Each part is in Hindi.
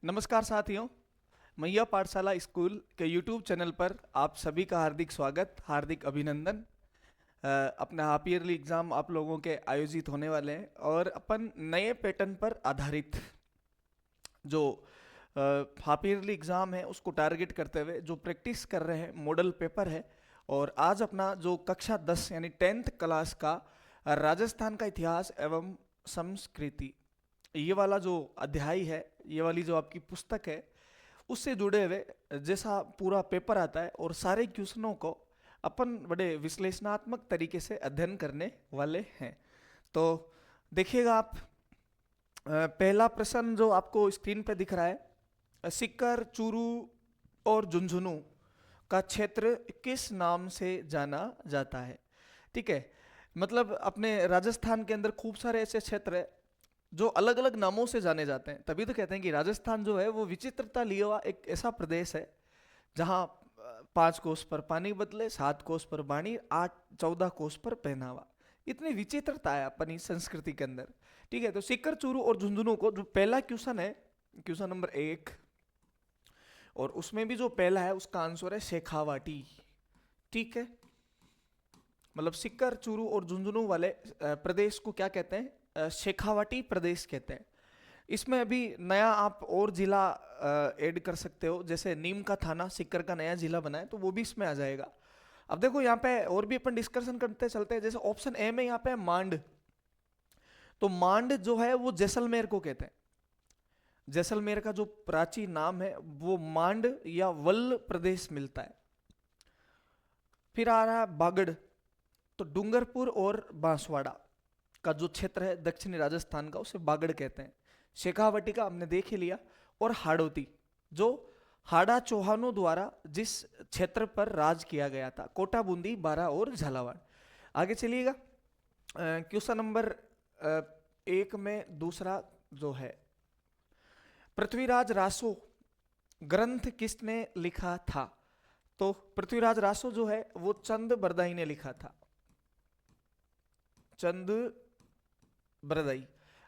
नमस्कार साथियों, मैया पाठशाला स्कूल के YouTube चैनल पर आप सभी का हार्दिक स्वागत, हार्दिक अभिनंदन। अपना हाफ ईयरली एग्ज़ाम आप लोगों के आयोजित होने वाले हैं और अपन नए पैटर्न पर आधारित जो हाफ ईयरली एग्ज़ाम है उसको टारगेट करते हुए जो प्रैक्टिस कर रहे हैं मॉडल पेपर है। और आज अपना जो कक्षा 10 यानी 10th क्लास का राजस्थान का इतिहास एवं संस्कृति ये वाला जो अध्याय है, ये वाली जो आपकी पुस्तक है उससे जुड़े हुए जैसा पूरा पेपर आता है और सारे क्वेश्चनों को अपन बड़े विश्लेषणात्मक तरीके से अध्ययन करने वाले हैं। तो देखिएगा आप, पहला प्रश्न जो आपको स्क्रीन पे दिख रहा है, सीकर, चूरू और झुंझुनू का क्षेत्र किस नाम से जाना जाता है। ठीक है, मतलब अपने राजस्थान के अंदर खूब सारे ऐसे क्षेत्र है जो अलग अलग नामों से जाने जाते हैं। तभी तो कहते हैं कि राजस्थान जो है वो विचित्रता लिया हुआ एक ऐसा प्रदेश है जहाँ 5 कोस पर पानी बदले, 7 कोस पर बाणी, 8-14 कोस पर पहनावा। इतनी विचित्रता है अपनी संस्कृति के अंदर। ठीक है, तो सीकर, चूरू और झुंझुनू को जो पहला क्वेश्चन है, क्वेश्चन नंबर 1, और उसमें भी जो पहला है उसका आंसर है शेखावाटी। ठीक है, मतलब सीकर, चूरू और झुंझुनू वाले प्रदेश को क्या कहते हैं? शेखावाटी प्रदेश कहते हैं। इसमें अभी नया आप और जिला ऐड कर सकते हो, जैसे नीम का थाना सीकर का नया जिला बना है तो वो भी इसमें आ जाएगा। अब देखो यहाँ पे और भी अपन डिस्कशन करते चलते हैं। जैसे ऑप्शन ए में यहाँ पे मांड, तो मांड जो है वो जैसलमेर को कहते हैं। जैसलमेर का जो प्राचीन नाम है वो मांड या वल्ल प्रदेश मिलता है। फिर आ रहा है बागड़, तो डूंगरपुर और बांसवाड़ा का जो क्षेत्र है दक्षिणी राजस्थान का उसे बागड़ कहते हैं। शेखावटी का हमने देख ही लिया। और हाड़ौती, जो हाड़ा चौहानों द्वारा जिस क्षेत्र पर राज किया गया था, कोटा, बूंदी, बारा और झालावाड़। आगे चलिएगा, क्वेश्चन नंबर 1 में दूसरा जो है, पृथ्वीराज रासो ग्रंथ किसने लिखा था? तो पृथ्वीराज रासो जो है वो चंद बरदाई ने लिखा था। चंद बरदाई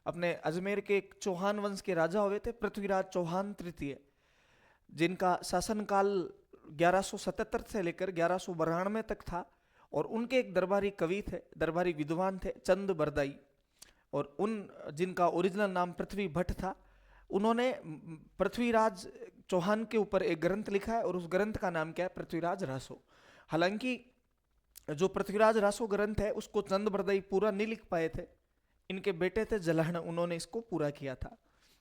अपने अजमेर के एक चौहान वंश के राजा हुए थे, पृथ्वीराज चौहान तृतीय, जिनका शासनकाल 1177 से लेकर 1192 तक था। और उनके एक दरबारी कवि थे, दरबारी विद्वान थे चंद बरदाई, और उन जिनका ओरिजिनल नाम पृथ्वी भट्ट था, उन्होंने पृथ्वीराज चौहान के ऊपर एक ग्रंथ लिखा है और उस ग्रंथ का नाम क्या है? पृथ्वीराज रासो। हालांकि जो पृथ्वीराज रासो ग्रंथ है उसको चंद बरदाई पूरा नहीं लिख पाए थे, इनके बेटे थे जलहण, उन्होंने इसको पूरा किया था।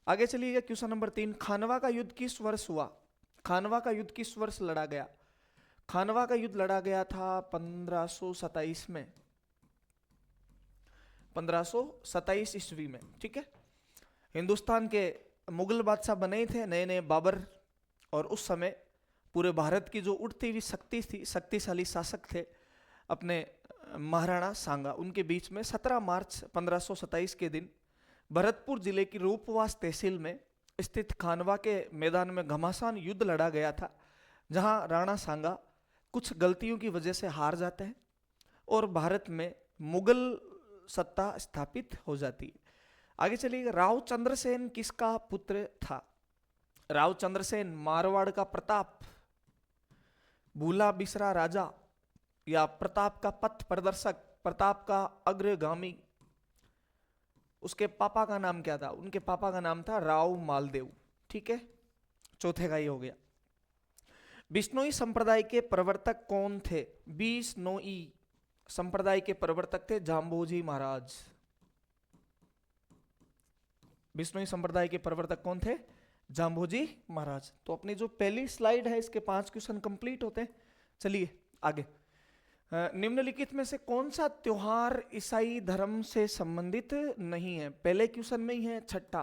आगे चलिएगा, क्वेश्चन नंबर 3, खानवा का युद्ध किस वर्ष हुआ? खानवा का युद्ध किस वर्ष लड़ा गया? खानवा का युद्ध लड़ा गया था 1527 में, 1527 ईस्वी में। ठीक है, हिंदुस्तान के मुगल बादशाह बने थे नए नए बाबर, और उस समय पूरे भारत की जो उठती हुई शक्ति थी, शक्तिशाली शासक थे अपने महाराणा सांगा, उनके बीच में 17 मार्च 1527 के दिन भरतपुर जिले की रूपवास तहसील में स्थित खानवा के मैदान में घमासान युद्ध लड़ा गया था, जहां राणा सांगा कुछ गलतियों की वजह से हार जाते हैं और भारत में मुगल सत्ता स्थापित हो जाती है। आगे चलिए, राव चंद्रसेन किसका पुत्र था? राव चंद्रसेन मारवाड़ का प्रताप, भूला बिसरा राजा, या प्रताप का पथ प्रदर्शक, प्रताप का अग्रगामी। उसके पापा का नाम क्या था? उनके पापा का नाम था राव मालदेव। ठीक है, चौथे का ही हो गया। बिश्नोई संप्रदाय के प्रवर्तक कौन थे? बिश्नोई संप्रदाय के प्रवर्तक थे जाम्बोजी महाराज। बिश्नोई संप्रदाय के प्रवर्तक कौन थे? जाम्बोजी महाराज। तो अपनी जो पहली स्लाइड है इसके 5 क्वेश्चन कंप्लीट होते हैं। चलिए आगे, निम्नलिखित में से कौन सा त्योहार ईसाई धर्म से संबंधित नहीं है? पहले क्वेश्चन में ही है छठा,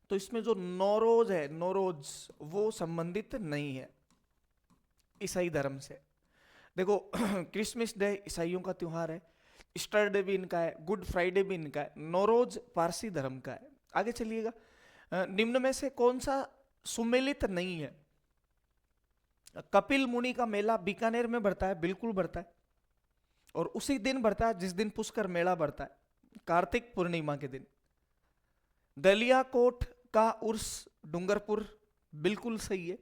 तो इसमें जो नौरोज है, नौरोज वो संबंधित नहीं है ईसाई धर्म से। देखो क्रिसमस डे ईसाइयों का त्योहार है, ईस्टर डे भी इनका है, गुड फ्राइडे भी इनका है, नौरोज पारसी धर्म का है। आगे चलिएगा, निम्न में से कौन सा सुमेलित नहीं है? कपिल मुनि का मेला बीकानेर में बढ़ता है, बिल्कुल बढ़ता है, और उसी दिन बढ़ता है जिस दिन पुष्कर मेला बढ़ता है, कार्तिक पूर्णिमा के दिन। गलियाकोट का उर्स डूंगरपुर, बिल्कुल सही है।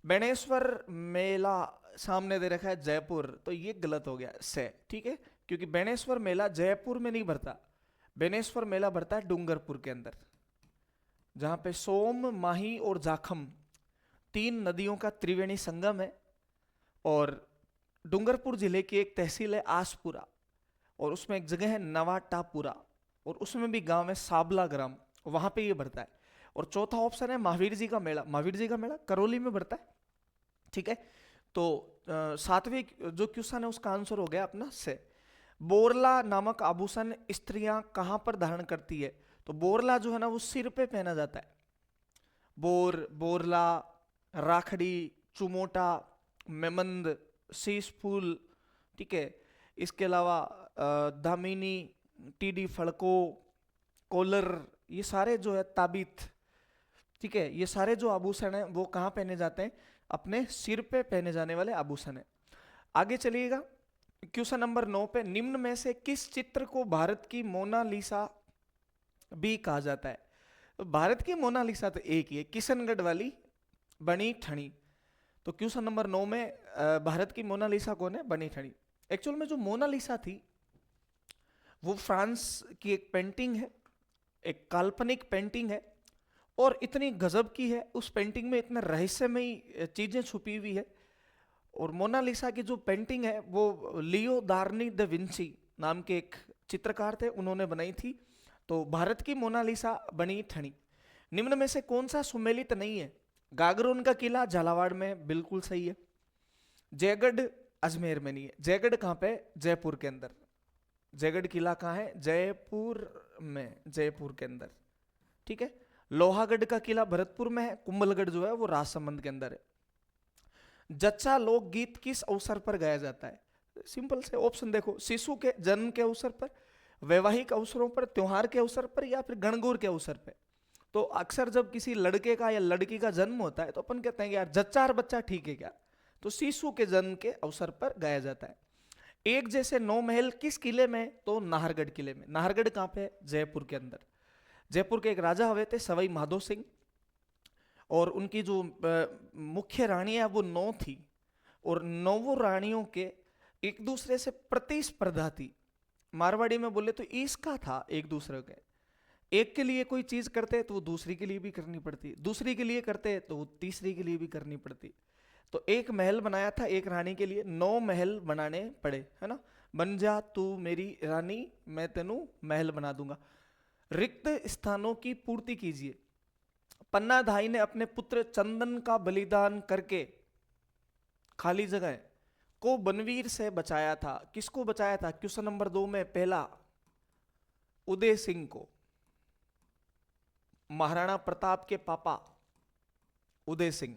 बेणेश्वर मेला सामने दे रखा है जयपुर, तो ये गलत हो गया से, ठीक है, क्योंकि बेणेश्वर मेला जयपुर में नहीं भरता, बेणेश्वर मेला भरता है डूंगरपुर के अंदर, जहां पे सोम, माही और जाखम 3 नदियों का त्रिवेणी संगम है। और डूंगरपुर जिले की एक तहसील है आसपुरा, और उसमें एक जगह है नवाटापुरा, और उसमें भी गांव है साबला ग्राम, वहां पे ये भरता है। और चौथा ऑप्शन है महावीर जी का मेला, महावीर जी का मेला करौली में भरता है, ठीक है। तो 7वें जो क्वेश्चन है उसका आंसर हो गया अपना से। बोरला नामक आभूषण स्त्रियां कहां पर धारण करती है? तो बोरला जो है ना वो सिर पे पहना जाता है। बोरला, राखड़ी, चुमोटा, मेमंद, शीश फूल, ठीक है। इसके अलावा दामिनी, टीडी फड़को, कॉलर, ये सारे जो है ताबीत, ठीक है, ये सारे जो आभूषण हैं वो कहाँ पहने जाते हैं? अपने सिर पे पहने जाने वाले आभूषण है। आगे चलिएगा क्वेश्चन नंबर 9 पे, निम्न में से किस चित्र को भारत की मोनालिसा भी कहा जाता है? तो भारत की मोनालिसा तो एक ही है, किशनगढ़ वाली बनी ठनी। तो क्वेश्चन नंबर 9 में भारत की मोनालिसा कौन है? बनी ठनी। एक्चुअल में जो मोनालिसा थी वो फ्रांस की एक पेंटिंग है, एक काल्पनिक पेंटिंग है, और इतनी गजब की है, उस पेंटिंग में इतने रहस्यमयी चीजें छुपी हुई है। और मोनालिसा की जो पेंटिंग है वो लियो दार्नी द विंची नाम के एक चित्रकार थे, उन्होंने बनाई थी। तो भारत की मोनालिसा बनी ठनी। निम्न में से कौन सा सुमेलित नहीं है? गागरोन का किला झालावाड़ में, बिल्कुल सही है। जयगढ़ अजमेर में नहीं है। जयगढ़ कहाँ पे? जयपुर के अंदर। जयगढ़ किला कहाँ है? जयपुर में, जयपुर के अंदर, ठीक है। लोहागढ़ का किला भरतपुर में है। कुंभलगढ़ जो है वो राजसमंद के अंदर है। जच्चा लोकगीत किस अवसर पर गाया जाता है? सिंपल से ऑप्शन देखो, शिशु के जन्म के अवसर पर, वैवाहिक अवसरों पर, त्योहार के अवसर पर, या फिर गणगौर के अवसर पर। तो अक्सर जब किसी लड़के का या लड़की का जन्म होता है तो अपन कहते हैं यार जच्चा और बच्चा ठीक है क्या, तो शिशु के जन्म के अवसर पर गाया जाता है। एक जैसे 9 महल किस किले में? तो नाहरगढ़ किले में। नाहरगढ़ कहाँ पे है? जयपुर के अंदर। जयपुर के एक राजा हुए थे सवाई माधो सिंह, और उनकी जो मुख्य रानी है वो 9 थी, और 9 रानियों के एक दूसरे से प्रतिस्पर्धा थी। मारवाड़ी में बोले तो ईर्ष्या था एक दूसरे के, एक के लिए कोई चीज करते तो वो दूसरी के लिए भी करनी पड़ती, दूसरी के लिए करते तो वो तीसरी के लिए भी करनी पड़ती। तो एक महल बनाया था एक रानी के लिए, 9 महल बनाने पड़े, है ना। बन जा तू मेरी रानी, मैं तेनू महल बना दूंगा। रिक्त स्थानों की पूर्ति कीजिए। पन्ना धाई ने अपने पुत्र चंदन का बलिदान करके खाली जगह को बनवीर से बचाया था। किसको बचाया था? क्वेश्चन नंबर 2 में पहला उदय सिंह को, महाराणा प्रताप के पापा उदय सिंह।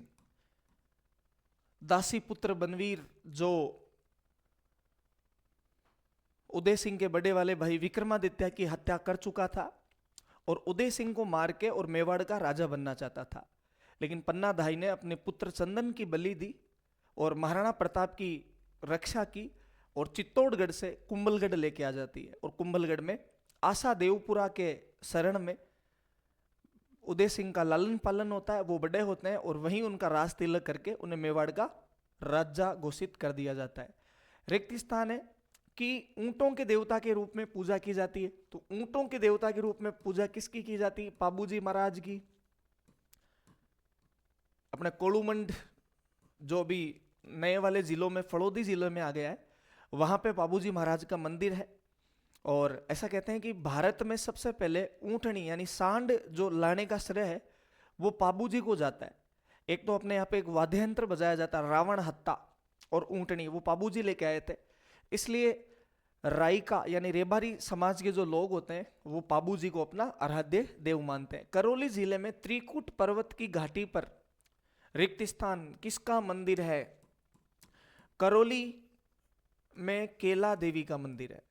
दासी पुत्र बनवीर जो उदय सिंह के बड़े वाले भाई विक्रमादित्य की हत्या कर चुका था, और उदय सिंह को मार के और मेवाड़ का राजा बनना चाहता था, लेकिन पन्ना धाई ने अपने पुत्र चंदन की बलि दी और महाराणा प्रताप की रक्षा की, और चित्तौड़गढ़ से कुंभलगढ़ लेके आ जाती है। और कुंभलगढ़ में आशा देवपुरा के शरण में उदय सिंह का लालन पालन होता है, वो बड़े होते हैं, और वहीं उनका राज तिलक करके उन्हें मेवाड़ का राजा घोषित कर दिया जाता है। रिक्त स्थान है कि ऊंटों के देवता के रूप में पूजा की जाती है। तो ऊंटों के देवता के रूप में पूजा किसकी की जाती है? पाबूजी महाराज की। अपने कोलूमंड जो भी नए वाले जिलों में, फड़ौदी जिले में आ गया है, वहां पे पाबूजी महाराज का मंदिर है। और ऐसा कहते हैं कि भारत में सबसे पहले ऊंटनी यानी सांड जो लाने का श्रेय है वो पाबूजी को जाता है। एक तो अपने यहाँ पे एक वाद्य यंत्र बजाया जाता है रावण हत्ता, और ऊंटनी वो पाबूजी लेके आए थे। इसलिए राइका यानी रेबारी समाज के जो लोग होते हैं वो पाबूजी को अपना आराध्य देव मानते हैं। करौली जिले में त्रिकुट पर्वत की घाटी पर रिक्त स्थान किसका मंदिर है? करौली में केला देवी का मंदिर है।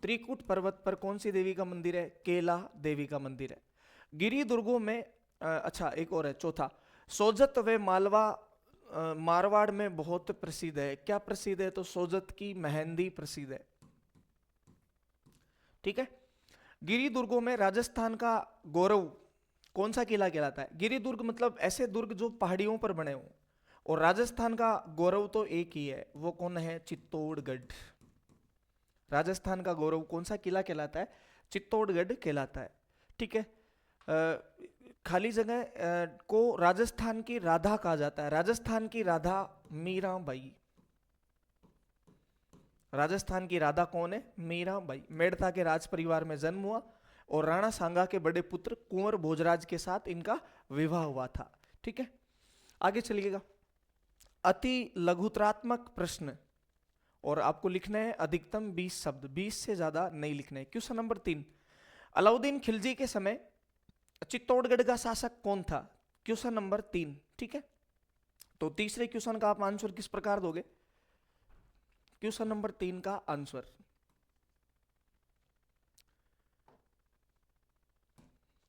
त्रिकुट पर्वत पर कौन सी देवी का मंदिर है? केला देवी का मंदिर है। गिरी दुर्गों में अच्छा एक और है चौथा, सोजत व मालवा मारवाड़ में बहुत प्रसिद्ध है। क्या प्रसिद्ध है? तो सोजत की मेहंदी प्रसिद्ध है, ठीक है। गिरी दुर्गों में राजस्थान का गौरव कौन सा किला कहलाता है? गिरी दुर्ग मतलब ऐसे दुर्ग जो पहाड़ियों पर बने हों। और राजस्थान का गौरव तो एक ही है, वो कौन है? चित्तौड़गढ़। राजस्थान का गौरव कौन सा किला कहलाता है? चित्तौड़गढ़ कहलाता है। ठीक है। खाली जगह को राजस्थान की राधा कहा जाता है। राजस्थान की राधा मीराबाई। राजस्थान की राधा कौन है? मीराबाई। मेड़ता के राज परिवार में जन्म हुआ और राणा सांगा के बड़े पुत्र कुंवर भोजराज के साथ इनका विवाह हुआ था। ठीक है, आगे चलिएगा। अति लघुत्रात्मक प्रश्न, और आपको लिखना है अधिकतम 20 शब्द, 20 से ज्यादा नहीं लिखने। क्वेश्चन नंबर 3, अलाउद्दीन खिलजी के समय चित्तौड़गढ़ का शासक कौन था? Question number 3। ठीक है, तो तीसरे क्वेश्चन का आप आंसर किस प्रकार दोगे? क्वेश्चन नंबर 3 का आंसर,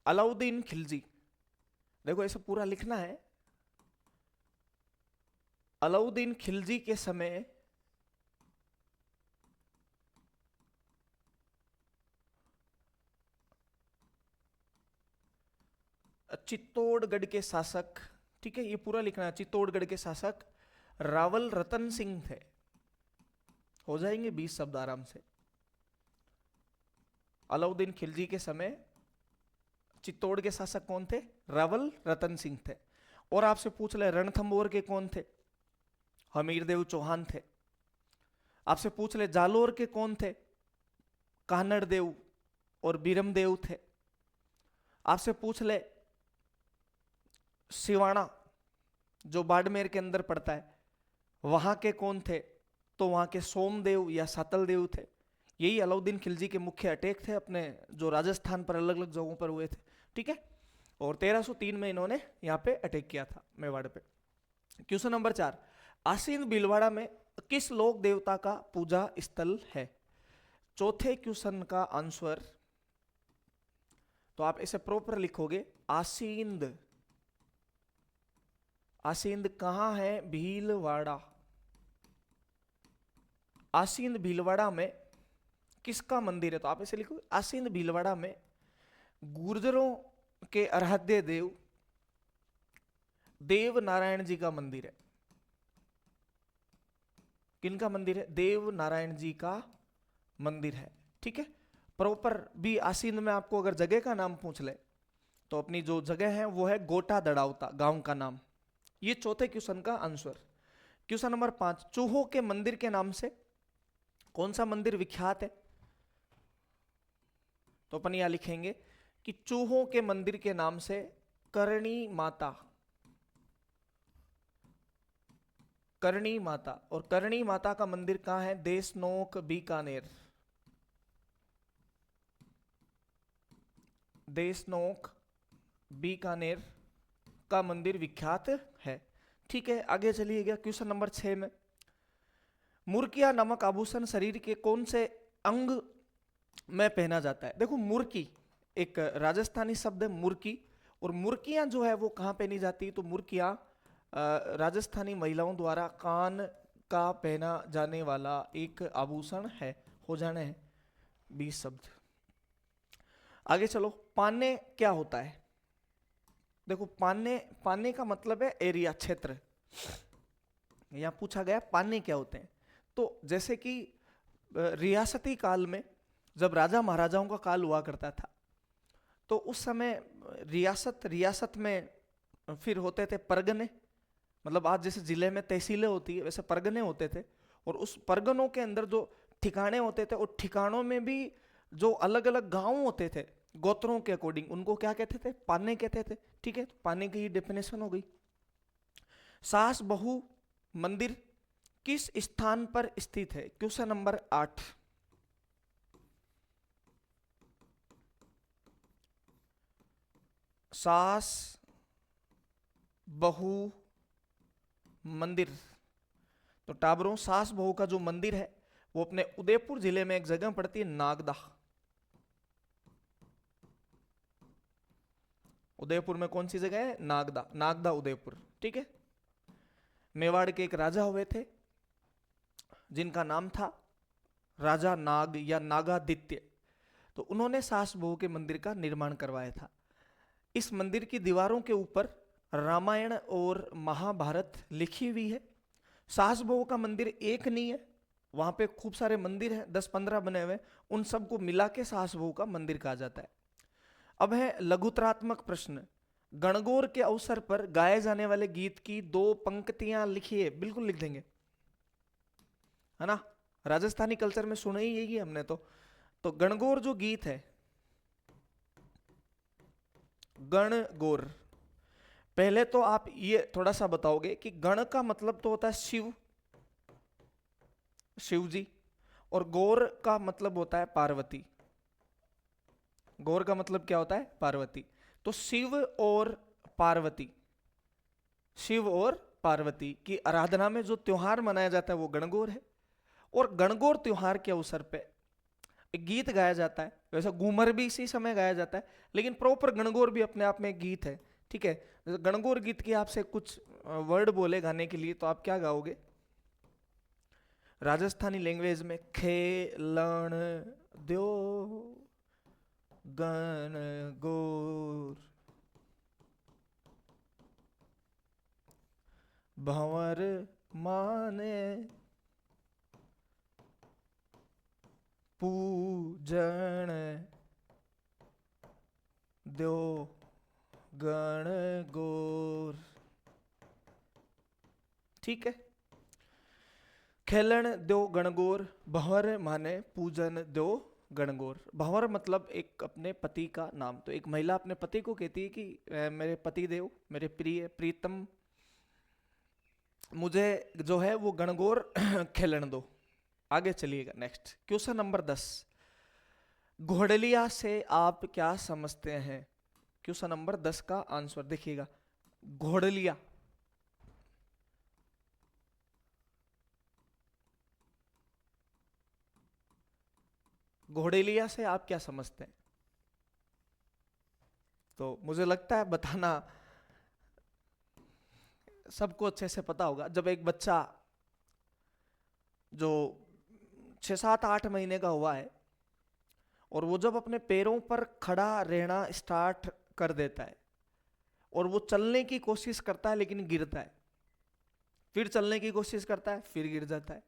अलाउद्दीन खिलजी। देखो ऐसे पूरा लिखना है। अलाउद्दीन खिलजी के समय चित्तौड़गढ़ के शासक, ठीक है, ये पूरा लिखना है। चित्तौड़गढ़ के शासक रावल रतन सिंह थे। हो जाएंगे 20 शब्द आराम से। अलाउद्दीन खिलजी के समय चित्तौड़ के शासक कौन थे? रावल रतन सिंह थे। और आपसे पूछ ले रणथंभौर के कौन थे? हमीरदेव चौहान थे। आपसे पूछ ले जालोर के कौन थे? कानड़ देव और बीरमदेव थे। आपसे पूछ ले सिवाना जो बाड़मेर के अंदर पड़ता है, वहां के कौन थे? तो वहां के सोमदेव या सातलदेव थे। यही अलाउद्दीन खिलजी के मुख्य अटैक थे अपने, जो राजस्थान पर अलग अलग जगहों पर हुए थे। ठीक है, और 1303 में इन्होंने यहाँ पे अटैक किया था मेवाड़ पे। क्वेश्चन नंबर 4, आसीन भीलवाड़ा में किस लोक देवता का पूजा स्थल है? चौथे क्वेश्चन का आंसर, तो आप इसे प्रॉपर लिखोगे आसींद। आसींद कहां है? भीलवाड़ा। आसींद भीलवाड़ा में किसका मंदिर है? तो आप इसे लिखो आसींद भीलवाड़ा में गुर्जरों के आराध्य देव देव नारायण जी का मंदिर है। किनका मंदिर है? देव नारायण जी का मंदिर है। ठीक है, प्रॉपर भी आसींद में आपको अगर जगह का नाम पूछ ले तो अपनी जो जगह है वो है गोटा दड़ावता, गांव का नाम। ये चौथे क्वेश्चन का आंसर। क्वेश्चन नंबर 5, चूहों के मंदिर के नाम से कौन सा मंदिर विख्यात है? तो अपन यहां लिखेंगे कि चूहों के मंदिर के नाम से करणी माता। करणी माता, और करणी माता का मंदिर कहां है? देशनोक बीकानेर। देशनोक बीकानेर का मंदिर विख्यात है। ठीक है, आगे चलिएगा। क्वेश्चन नंबर 6 में मुर्किया नामक आभूषण शरीर के कौन से अंग में पहना जाता है? देखो मुर्की एक राजस्थानी शब्द है, मुर्की। और मुर्कियां जो है वो कहाँ पहनी जाती है? तो मुर्कियां राजस्थानी महिलाओं द्वारा कान का पहना जाने वाला एक आभूषण है। हो जाने हैं 20 शब्द। आगे चलो, पान्ने क्या होता है? देखो पान्ने, पान्ने का मतलब है एरिया, क्षेत्र। यहां पूछा गया पान्ने क्या होते हैं। तो जैसे कि रियासती काल में जब राजा महाराजाओं का काल हुआ करता था, तो उस समय रियासत में फिर होते थे परगने। मतलब आज जैसे जिले में तहसीलें होती है, वैसे परगने होते थे। और उस परगनों के अंदर जो ठिकाने होते थे, उन ठिकानों में भी जो अलग अलग गांव होते थे गोत्रों के अकॉर्डिंग, उनको क्या कहते थे? पान्ने कहते थे। ठीक है, तो पान्ने की डेफिनेशन हो गई। सास बहु मंदिर किस स्थान पर स्थित है? Question number 8। सास बहु मंदिर, तो टाबरों सास बहु का जो मंदिर है वो अपने उदयपुर जिले में एक जगह पड़ती है, नागदा। उदयपुर में कौन सी जगह है? नागदा। नागदा उदयपुर। ठीक है, मेवाड़ के एक राजा हुए थे जिनका नाम था राजा नाग या नागादित्य। तो उन्होंने सास बहू के मंदिर का निर्माण करवाया था। इस मंदिर की दीवारों के ऊपर रामायण और महाभारत लिखी हुई है। सास बहू का मंदिर एक नहीं है, वहां पे खूब सारे मंदिर हैं, 10-15 बने हुए, उन सबको मिला के सास बहू का मंदिर कहा जाता है। अब है लघुत्रात्मक प्रश्न। गणगौर के अवसर पर गाए जाने वाले गीत की 2 पंक्तियां लिखिए। बिल्कुल लिख देंगे, है ना, राजस्थानी कल्चर में सुना ही यही है हमने तो गणगौर जो गीत है, गणगौर, पहले तो आप ये थोड़ा सा बताओगे कि गण का मतलब तो होता है शिव, शिव जी, और गौर का मतलब होता है पार्वती। गौर का मतलब क्या होता है? पार्वती। तो शिव और पार्वती, शिव और पार्वती की आराधना में जो त्योहार मनाया जाता है वो गणगौर है। और गणगौर त्योहार के अवसर पे एक गीत गाया जाता है। वैसे घूमर भी इसी समय गाया जाता है, लेकिन प्रॉपर गणगौर भी अपने आप में एक गीत है, ठीक है। जैसे गणगौर गीत की आपसे कुछ वर्ड बोले गाने के लिए, तो आप क्या गाओगे राजस्थानी लैंग्वेज में? खेलन दो गणगौर, भंवर माने पूजन दो गणगौर, ठीक है। खेलन दो गणगौर, भंवर माने पूजन दो गणगौर। भंवर मतलब एक अपने पति का नाम। तो एक महिला अपने पति को कहती है कि मेरे पति देव, मेरे प्रिय प्रीतम, मुझे जो है वो गणगौर खेलन दो। आगे चलिएगा, नेक्स्ट क्वेश्चन नंबर 10। घोड़लिया से आप क्या समझते हैं? क्वेश्चन नंबर 10 का आंसर देखिएगा। घोड़लिया, घोड़लिया से आप क्या समझते हैं? तो मुझे लगता है बताना सबको अच्छे से पता होगा। जब एक बच्चा जो 6-7-8 महीने का हुआ है और वो जब अपने पैरों पर खड़ा रहना स्टार्ट कर देता है और वो चलने की कोशिश करता है लेकिन गिरता है, फिर चलने की कोशिश करता है, फिर गिर जाता है,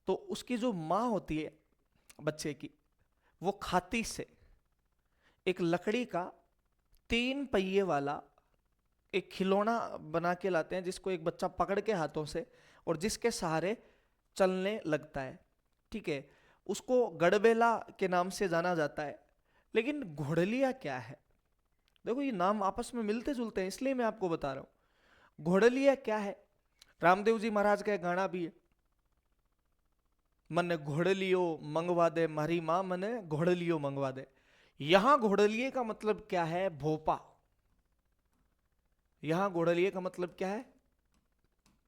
तो उसकी जो माँ होती है बच्चे की, वो खाती से एक लकड़ी का 3 पहिए वाला एक खिलौना बना के लाते हैं, जिसको एक बच्चा पकड़ के हाथों से और जिसके सहारे चलने लगता है, ठीक है। उसको गड़बेला के नाम से जाना जाता है। लेकिन घोड़लिया क्या है? देखो ये नाम आपस में मिलते जुलते हैं, इसलिए मैं आपको बता रहा हूं। घोड़लिया क्या है? रामदेव जी महाराज का एक गाना भी है, मन घोड़लियो मंगवा दे मारी मां, मन घोड़लियो मंगवा दे। यहां घोड़लिए का मतलब क्या है? भोपा। यहां घोड़लिए का मतलब क्या है?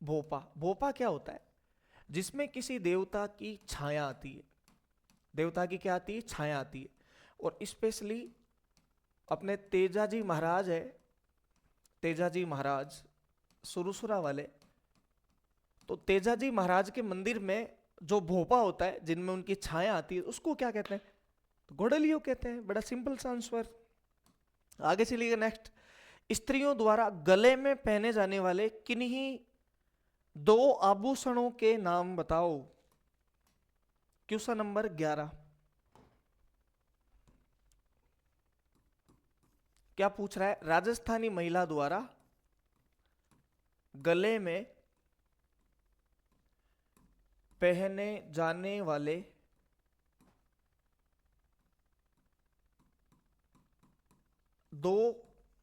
भोपा। भोपा क्या होता है? जिसमें किसी देवता की छाया आती है। देवता की क्या आती है? छाया आती है। और स्पेशली अपने तेजाजी महाराज है, तेजाजी महाराज सुरसुरा वाले, तो तेजाजी महाराज के मंदिर में जो भोपा होता है जिनमें उनकी छाया आती है, उसको क्या कहते हैं? तो घोड़लियो कहते हैं। बड़ा सिंपल सा आंसर। आगे चलिएगा, नेक्स्ट। स्त्रियों द्वारा गले में पहने जाने वाले किन्हीं 2 आभूषणों के नाम बताओ। Question number 11। क्या पूछ रहा है? राजस्थानी महिला द्वारा गले में पहने जाने वाले 2,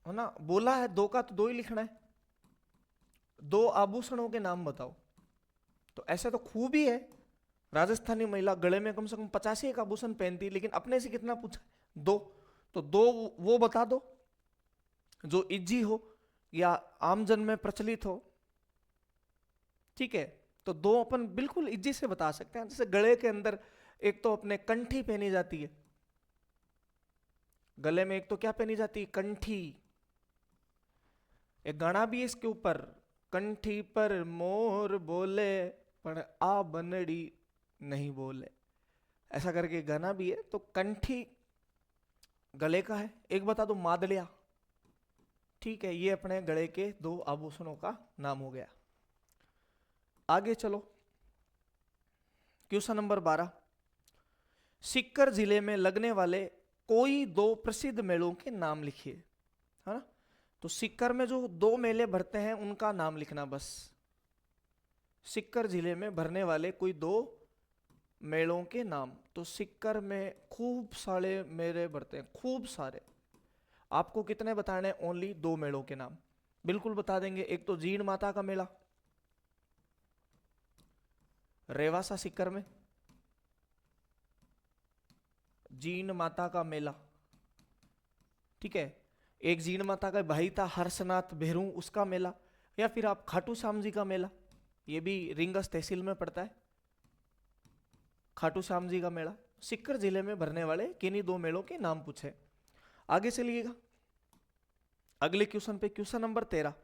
है ना, बोला है 2 का तो 2 ही लिखना है। 2 आभूषणों के नाम बताओ। तो ऐसे तो खूब ही है, राजस्थानी महिला गले में कम से कम 85 आभूषण पहनती है, लेकिन अपने से कितना पूछा? 2। तो 2 वो बता दो जो इजी हो या आम जन में प्रचलित हो, ठीक है। तो 2 अपन बिल्कुल इजी से बता सकते हैं। जैसे गले के अंदर एक तो अपने कंठी पहनी जाती है, गले में एक तो क्या पहनी जाती है? कंठी। एक गाना भी है इसके ऊपर, कंठी पर मोर बोले पर आ बनड़ी नहीं बोले, ऐसा करके गाना भी है। तो कंठी गले का है। एक बता दो मादलिया। ठीक है, ये अपने गले के 2 आभूषणों का नाम हो गया। आगे चलो, क्वेश्चन नंबर 12। सीकर जिले में लगने वाले कोई 2 प्रसिद्ध मेलों के नाम लिखिए, है ना। तो सीकर में जो 2 मेले भरते हैं उनका नाम लिखना बस। सीकर जिले में भरने वाले कोई 2 मेलों के नाम। तो सीकर में खूब सारे मेले भरते हैं, खूब सारे। आपको कितने बताने? ओनली 2 मेलों के नाम बिल्कुल बता देंगे। एक तो जीण माता का मेला रेवासा सीकर में, जीण माता का मेला, ठीक है। एक जीण माता का भाई था हर्षनाथ भेरू, उसका मेला। या फिर आप खाटू श्याम जी का मेला, ये भी रिंगस तहसील में पड़ता है, खाटू श्याम जी का मेला। सीकर जिले में भरने वाले किन्हीं 2 मेलों के नाम पूछे। आगे चलिएगा अगले क्वेश्चन पे, क्वेश्चन नंबर 13।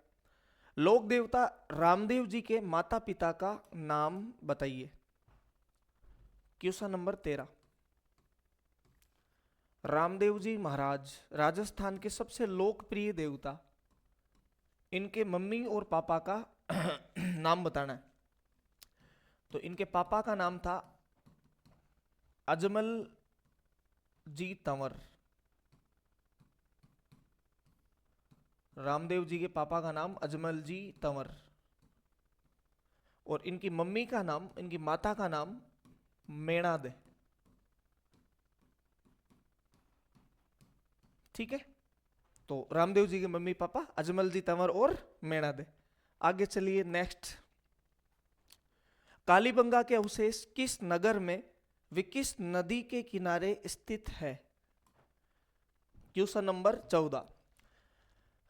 लोक देवता रामदेव जी के माता पिता का नाम बताइए। Question number 13। रामदेव जी महाराज राजस्थान के सबसे लोकप्रिय देवता, इनके मम्मी और पापा का नाम बताना है। तो इनके पापा का नाम था अजमल जी तंवर। रामदेव जी के पापा का नाम अजमल जी तंवर, और इनकी मम्मी का नाम, इनकी माता का नाम मेणाद है, ठीक है। तो रामदेव जी के मम्मी पापा अजमल जी तंवर और मेणाद है। आगे चलिए नेक्स्ट। कालीबंगा के अवशेष किस नगर में व किस नदी के किनारे स्थित है? Question number 14।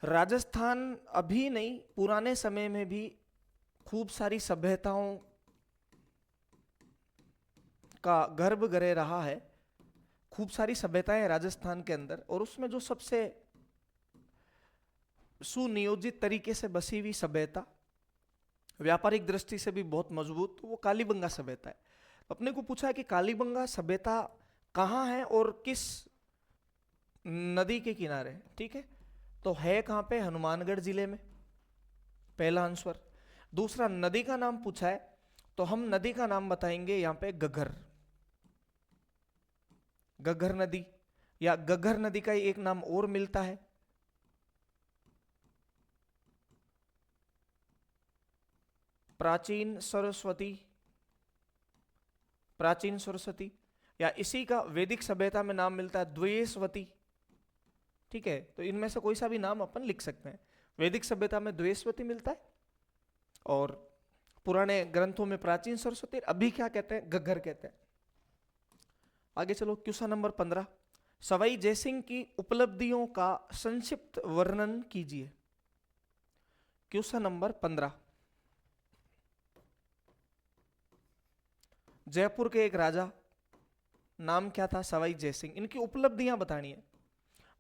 राजस्थान अभी नहीं, पुराने समय में भी खूब सारी सभ्यताओं का गर्भगृह रहा है। खूब सारी सभ्यताएं राजस्थान के अंदर, और उसमें जो सबसे सुनियोजित तरीके से बसी हुई सभ्यता, व्यापारिक दृष्टि से भी बहुत मजबूत, वो कालीबंगा सभ्यता है। अपने को पूछा है कि कालीबंगा सभ्यता कहाँ है और किस नदी के किनारे, ठीक है। तो है कहाँ पे? हनुमानगढ़ जिले में, पहला आंसर। दूसरा, नदी का नाम पूछा है, तो हम नदी का नाम बताएंगे यहां पे घग्गर, घग्गर नदी, या घग्गर नदी का एक नाम और मिलता है प्राचीन सरस्वती, प्राचीन सरस्वती, या इसी का वैदिक सभ्यता में नाम मिलता है द्वेषवती, ठीक है। तो इनमें से कोई सा भी नाम अपन लिख सकते हैं। वैदिक सभ्यता में द्वेषवती मिलता है, और पुराने ग्रंथों में प्राचीन सरस्वती, अभी क्या कहते हैं? घग्गर कहते हैं। आगे चलो, क्वेश्चन नंबर 15। सवाई जयसिंह की उपलब्धियों का संक्षिप्त वर्णन कीजिए। Question number 15। जयपुर के एक राजा, नाम क्या था? सवाई जयसिंह। इनकी उपलब्धियां बतानी है,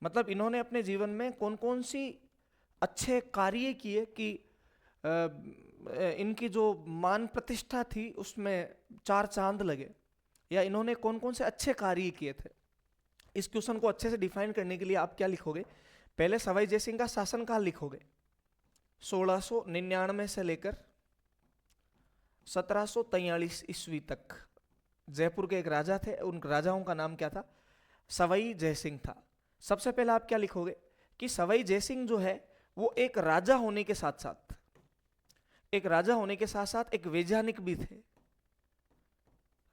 मतलब इन्होंने अपने जीवन में कौन कौन सी अच्छे कार्य किए कि इनकी जो मान प्रतिष्ठा थी उसमें 4 चांद लगे, या इन्होंने कौन कौन से अच्छे कार्य किए थे। इस क्वेश्चन को अच्छे से डिफाइन करने के लिए आप क्या लिखोगे? पहले सवाई जयसिंह का शासनकाल लिखोगे, 1699 से लेकर 1743 ईस्वी तक। जयपुर के एक राजा थे, उन राजाओं का नाम क्या था? सवाई जयसिंह था। सबसे पहले आप क्या लिखोगे कि सवाई जयसिंह जो है वो एक राजा होने के साथ साथ, एक राजा होने के साथ साथ एक वैज्ञानिक भी थे।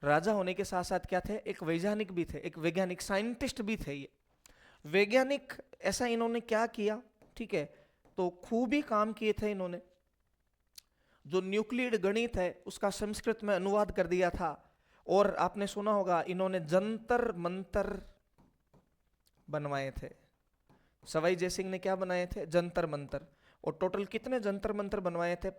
राजा होने के साथ साथ क्या थे? एक वैज्ञानिक भी थे, एक वैज्ञानिक साइंटिस्ट भी थे। ये वैज्ञानिक ऐसा इन्होंने क्या किया, ठीक है, तो खूब ही काम किए थे इन्होंने। जो न्यूक्लियड गणित है उसका संस्कृत में अनुवाद कर दिया था, और आपने सुना होगा इन्होंने जंतर मंतर बनवाए थे। सवाई जयसिंह ने क्या बनाए थे? जंतर मंतर। और टोटल कितने जंतर मंतर बनवाए थे?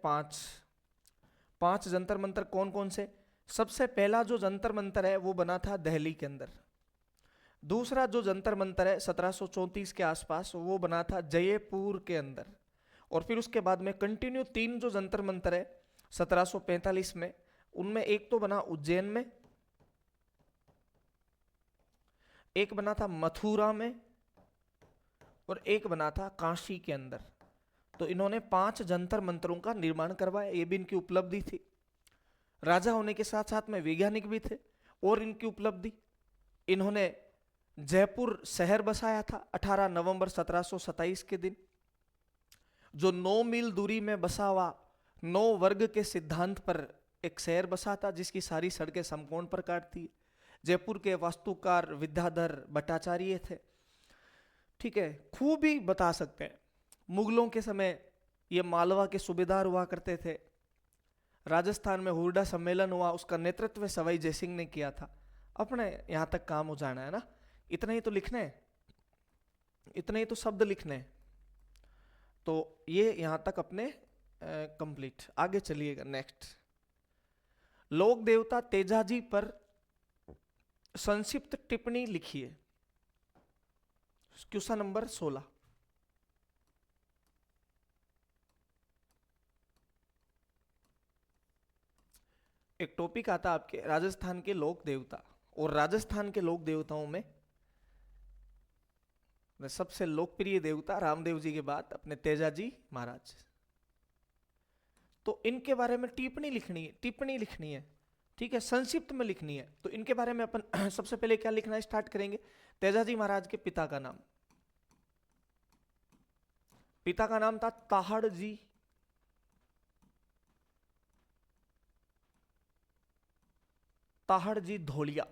5 जंतर मंतर। कौन कौन से? सबसे पहला जो जंतर मंतर है वो बना था दिल्ली के अंदर। दूसरा जो जंतर मंतर है 1734 के आसपास, वो बना था जयपुर के अंदर। और फिर उसके बाद में कंटिन्यू 3 जो जंतर मंतर है 1745 में, उनमें एक तो बना उज्जैन में, एक बना था मथुरा में, और एक बना था काशी के अंदर। तो इन्होंने 5 जंतर मंतरों का निर्माण करवाया, ये भी इनकी उपलब्धि थी। राजा होने के साथ साथ में वैज्ञानिक भी थे। और इनकी उपलब्धि, इन्होंने जयपुर शहर बसाया था 18 नवंबर 1727 के दिन, जो 9 मील दूरी में बसा हुआ 9 वर्ग के सिद्धांत पर एक शहर बसा था, जिसकी सारी सड़कें समकोण पर काटती। जयपुर के वास्तुकार विद्याधर भट्टाचार्य थे। ठीक है, खूब ही बता सकते हैं। मुगलों के समय ये मालवा के सूबेदार हुआ करते थे। राजस्थान में हुरडा सम्मेलन हुआ, उसका नेतृत्व सवाई जयसिंह ने किया था। अपने यहाँ तक काम हो जाना है ना, इतना ही तो लिखने हैं, इतने ही तो शब्द लिखने हैं। तो ये यहाँ तक अपने कंप्लीट। आगे चलिएगा नेक्स्ट। लोक देवता तेजाजी पर संक्षिप्त टिप्पणी लिखिए। Question number 16। एक टॉपिक आता आपके राजस्थान के लोक देवता, और राजस्थान के लोक देवताओं में सबसे लोकप्रिय देवता रामदेव जी के बाद अपने तेजाजी महाराज। तो इनके बारे में टिप्पणी लिखनी है। ठीक है, संक्षिप्त में लिखनी है। तो इनके बारे में अपन सबसे पहले क्या लिखना स्टार्ट करेंगे? तेजाजी महाराज के पिता का नाम। पिता का नाम था ताहड़ जी धोलिया।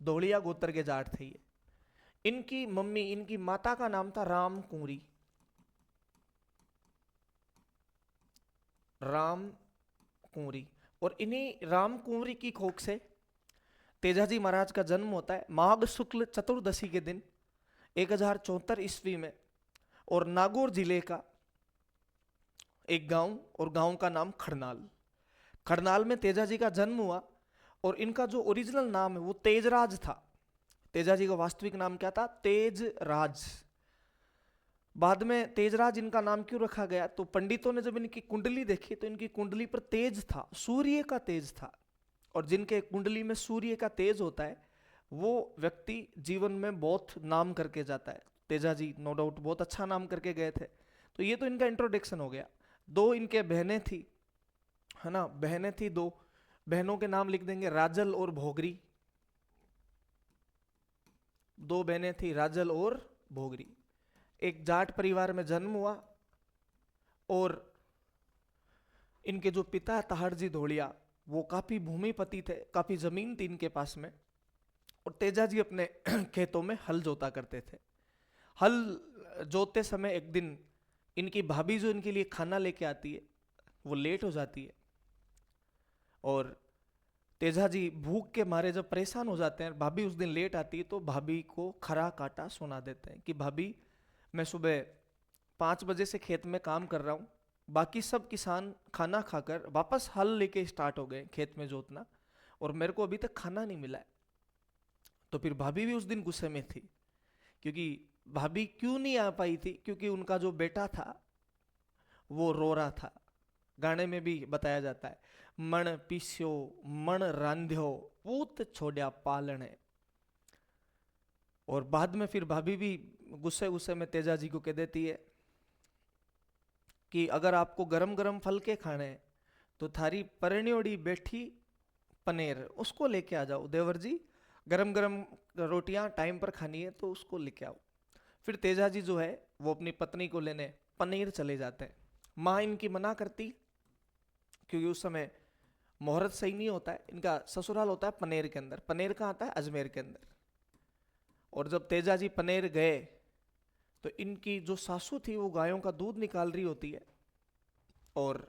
धोलिया गोत्र के जाट थे ये। इनकी माता का नाम था राम कुंवरी। और इन्हीं राम कुंवरी की कोख से तेजाजी महाराज का जन्म होता है माघ शुक्ल चतुर्दशी के दिन 1074 ईस्वी में। और नागौर जिले का एक गांव, और गांव का नाम खड़नाल में तेजाजी का जन्म हुआ। और इनका जो ओरिजिनल नाम है वो तेजराज था। तेजाजी का वास्तविक नाम क्या था? तेजराज। बाद में तेजराज इनका नाम क्यों रखा गया? तो पंडितों ने जब इनकी कुंडली देखी तो इनकी कुंडली पर तेज था, सूर्य का तेज था। और जिनके कुंडली में सूर्य का तेज होता है वो व्यक्ति जीवन में बहुत नाम करके जाता है। तेजाजी नो डाउट बहुत अच्छा नाम करके गए थे। तो ये तो इनका इंट्रोडक्शन हो गया। 2 इनके बहनें थी, है ना, बहनें थी 2। बहनों के नाम लिख देंगे राजल और भोगरी। 2 बहनें थी राजल और भोगरी। एक जाट परिवार में जन्म हुआ। और इनके जो पिता ताहड़जी धोलिया वो काफी भूमिपति थे, काफी जमीन थी इनके पास में। और तेजाजी अपने खेतों में हल जोता करते थे। हल जोतते समय एक दिन इनकी भाभी जो इनके लिए खाना लेके आती है वो लेट हो जाती है। और तेजाजी भूख के मारे जब परेशान हो जाते हैं, भाभी उस दिन लेट आती है, तो भाभी को खरा काटा सुना देते हैं कि भाभी मैं सुबह 5 बजे से खेत में काम कर रहा हूँ, बाकी सब किसान खाना खाकर वापस हल लेके स्टार्ट हो गए खेत में जोतना, और मेरे को अभी तक खाना नहीं मिला है। तो फिर भाभी भी उस दिन गुस्से में थी, क्योंकि भाभी क्यों नहीं आ पाई थी? क्योंकि उनका जो बेटा था वो रो रहा था। गाने में भी बताया जाता है, मण पीस्यो मण रांध्यो पूत छोड़या पालने। और बाद में फिर भाभी भी गुस्से में तेजाजी को कह देती है कि अगर आपको गरम गरम फलके खाने हैं तो थारी परिण्योड़ी बैठी पनेर उसको लेके आ जाओ देवर जी, गरम गरम रोटियां टाइम पर खानी है तो उसको लेके आओ। फिर तेजाजी जो है वो अपनी पत्नी को लेने पनीर चले जाते हैं। माँ इनकी मना करती, क्योंकि उस समय मुहूर्त सही नहीं होता है। इनका ससुराल होता है पनेर के अंदर। पनेर कहाँ आता है? अजमेर के अंदर। और जब तेजाजी पनेर गए तो इनकी जो सासू थी वो गायों का दूध निकाल रही होती है और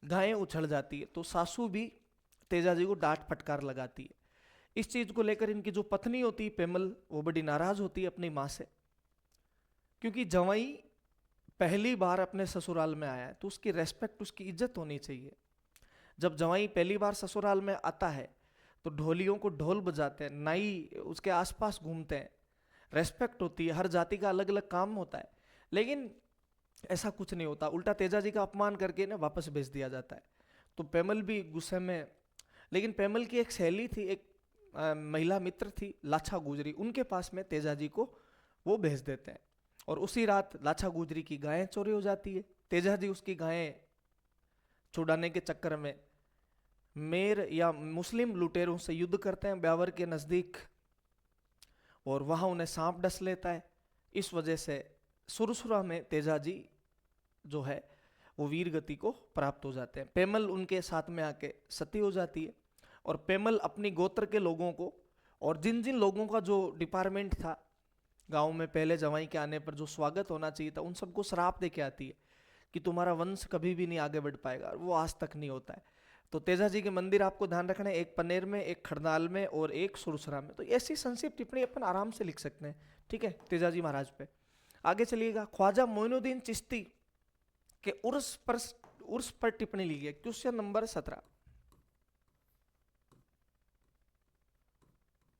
गायें उछल जाती है, तो सासू भी तेजाजी को डांट फटकार लगाती है। इस चीज को लेकर इनकी जो पत्नी होती है पेमल, वो बड़ी नाराज होती है अपनी माँ से, क्योंकि जवाई पहली बार अपने ससुराल में आया है तो उसकी रेस्पेक्ट, उसकी इज्जत होनी चाहिए। जब जवाई पहली बार ससुराल में आता है तो ढोलियों को ढोल बजाते हैं, नाई उसके आसपास घूमते हैं, रेस्पेक्ट होती है। हर जाति का अलग अलग काम होता है, लेकिन ऐसा कुछ नहीं होता। उल्टा तेजाजी का अपमान करके ना वापस भेज दिया जाता है। तो पेमल भी गुस्से में, लेकिन पेमल की एक सहेली थी, एक महिला मित्र थी लाछा गुजरी, उनके पास में तेजाजी को वो भेज देते हैं। और उसी रात लाछा गुजरी की गायें चोरी हो जाती है। तेजाजी उसकी गायें छुड़ाने के चक्कर में मेर या मुस्लिम लुटेरों से युद्ध करते हैं ब्यावर के नज़दीक, और वहां उन्हें सांप डस लेता है। इस वजह से सुरसुरा में तेजाजी जो है वो वीर गति को प्राप्त हो जाते हैं। पेमल उनके साथ में आके सती हो जाती है, और पेमल अपनी गोत्र के लोगों को और जिन जिन लोगों का जो डिपार्टमेंट था गांव में पहले जवाई के आने पर जो स्वागत होना चाहिए था, उन सबको श्राप दे के आती है कि तुम्हारा वंश कभी भी नहीं आगे बढ़ पाएगा। वो आज तक नहीं होता है। तो तेजाजी के मंदिर आपको ध्यान रखना है, एक पनेर में, एक खरनाल में और एक सुरसरा में। तो ऐसी संक्षिप्त टिप्पणी अपन आराम से लिख सकते हैं, ठीक है, तेजाजी महाराज पे। आगे चलिएगा, ख्वाजा मोइनुद्दीन चिश्ती के उर्स पर टिप्पणी ली है। Question number 17।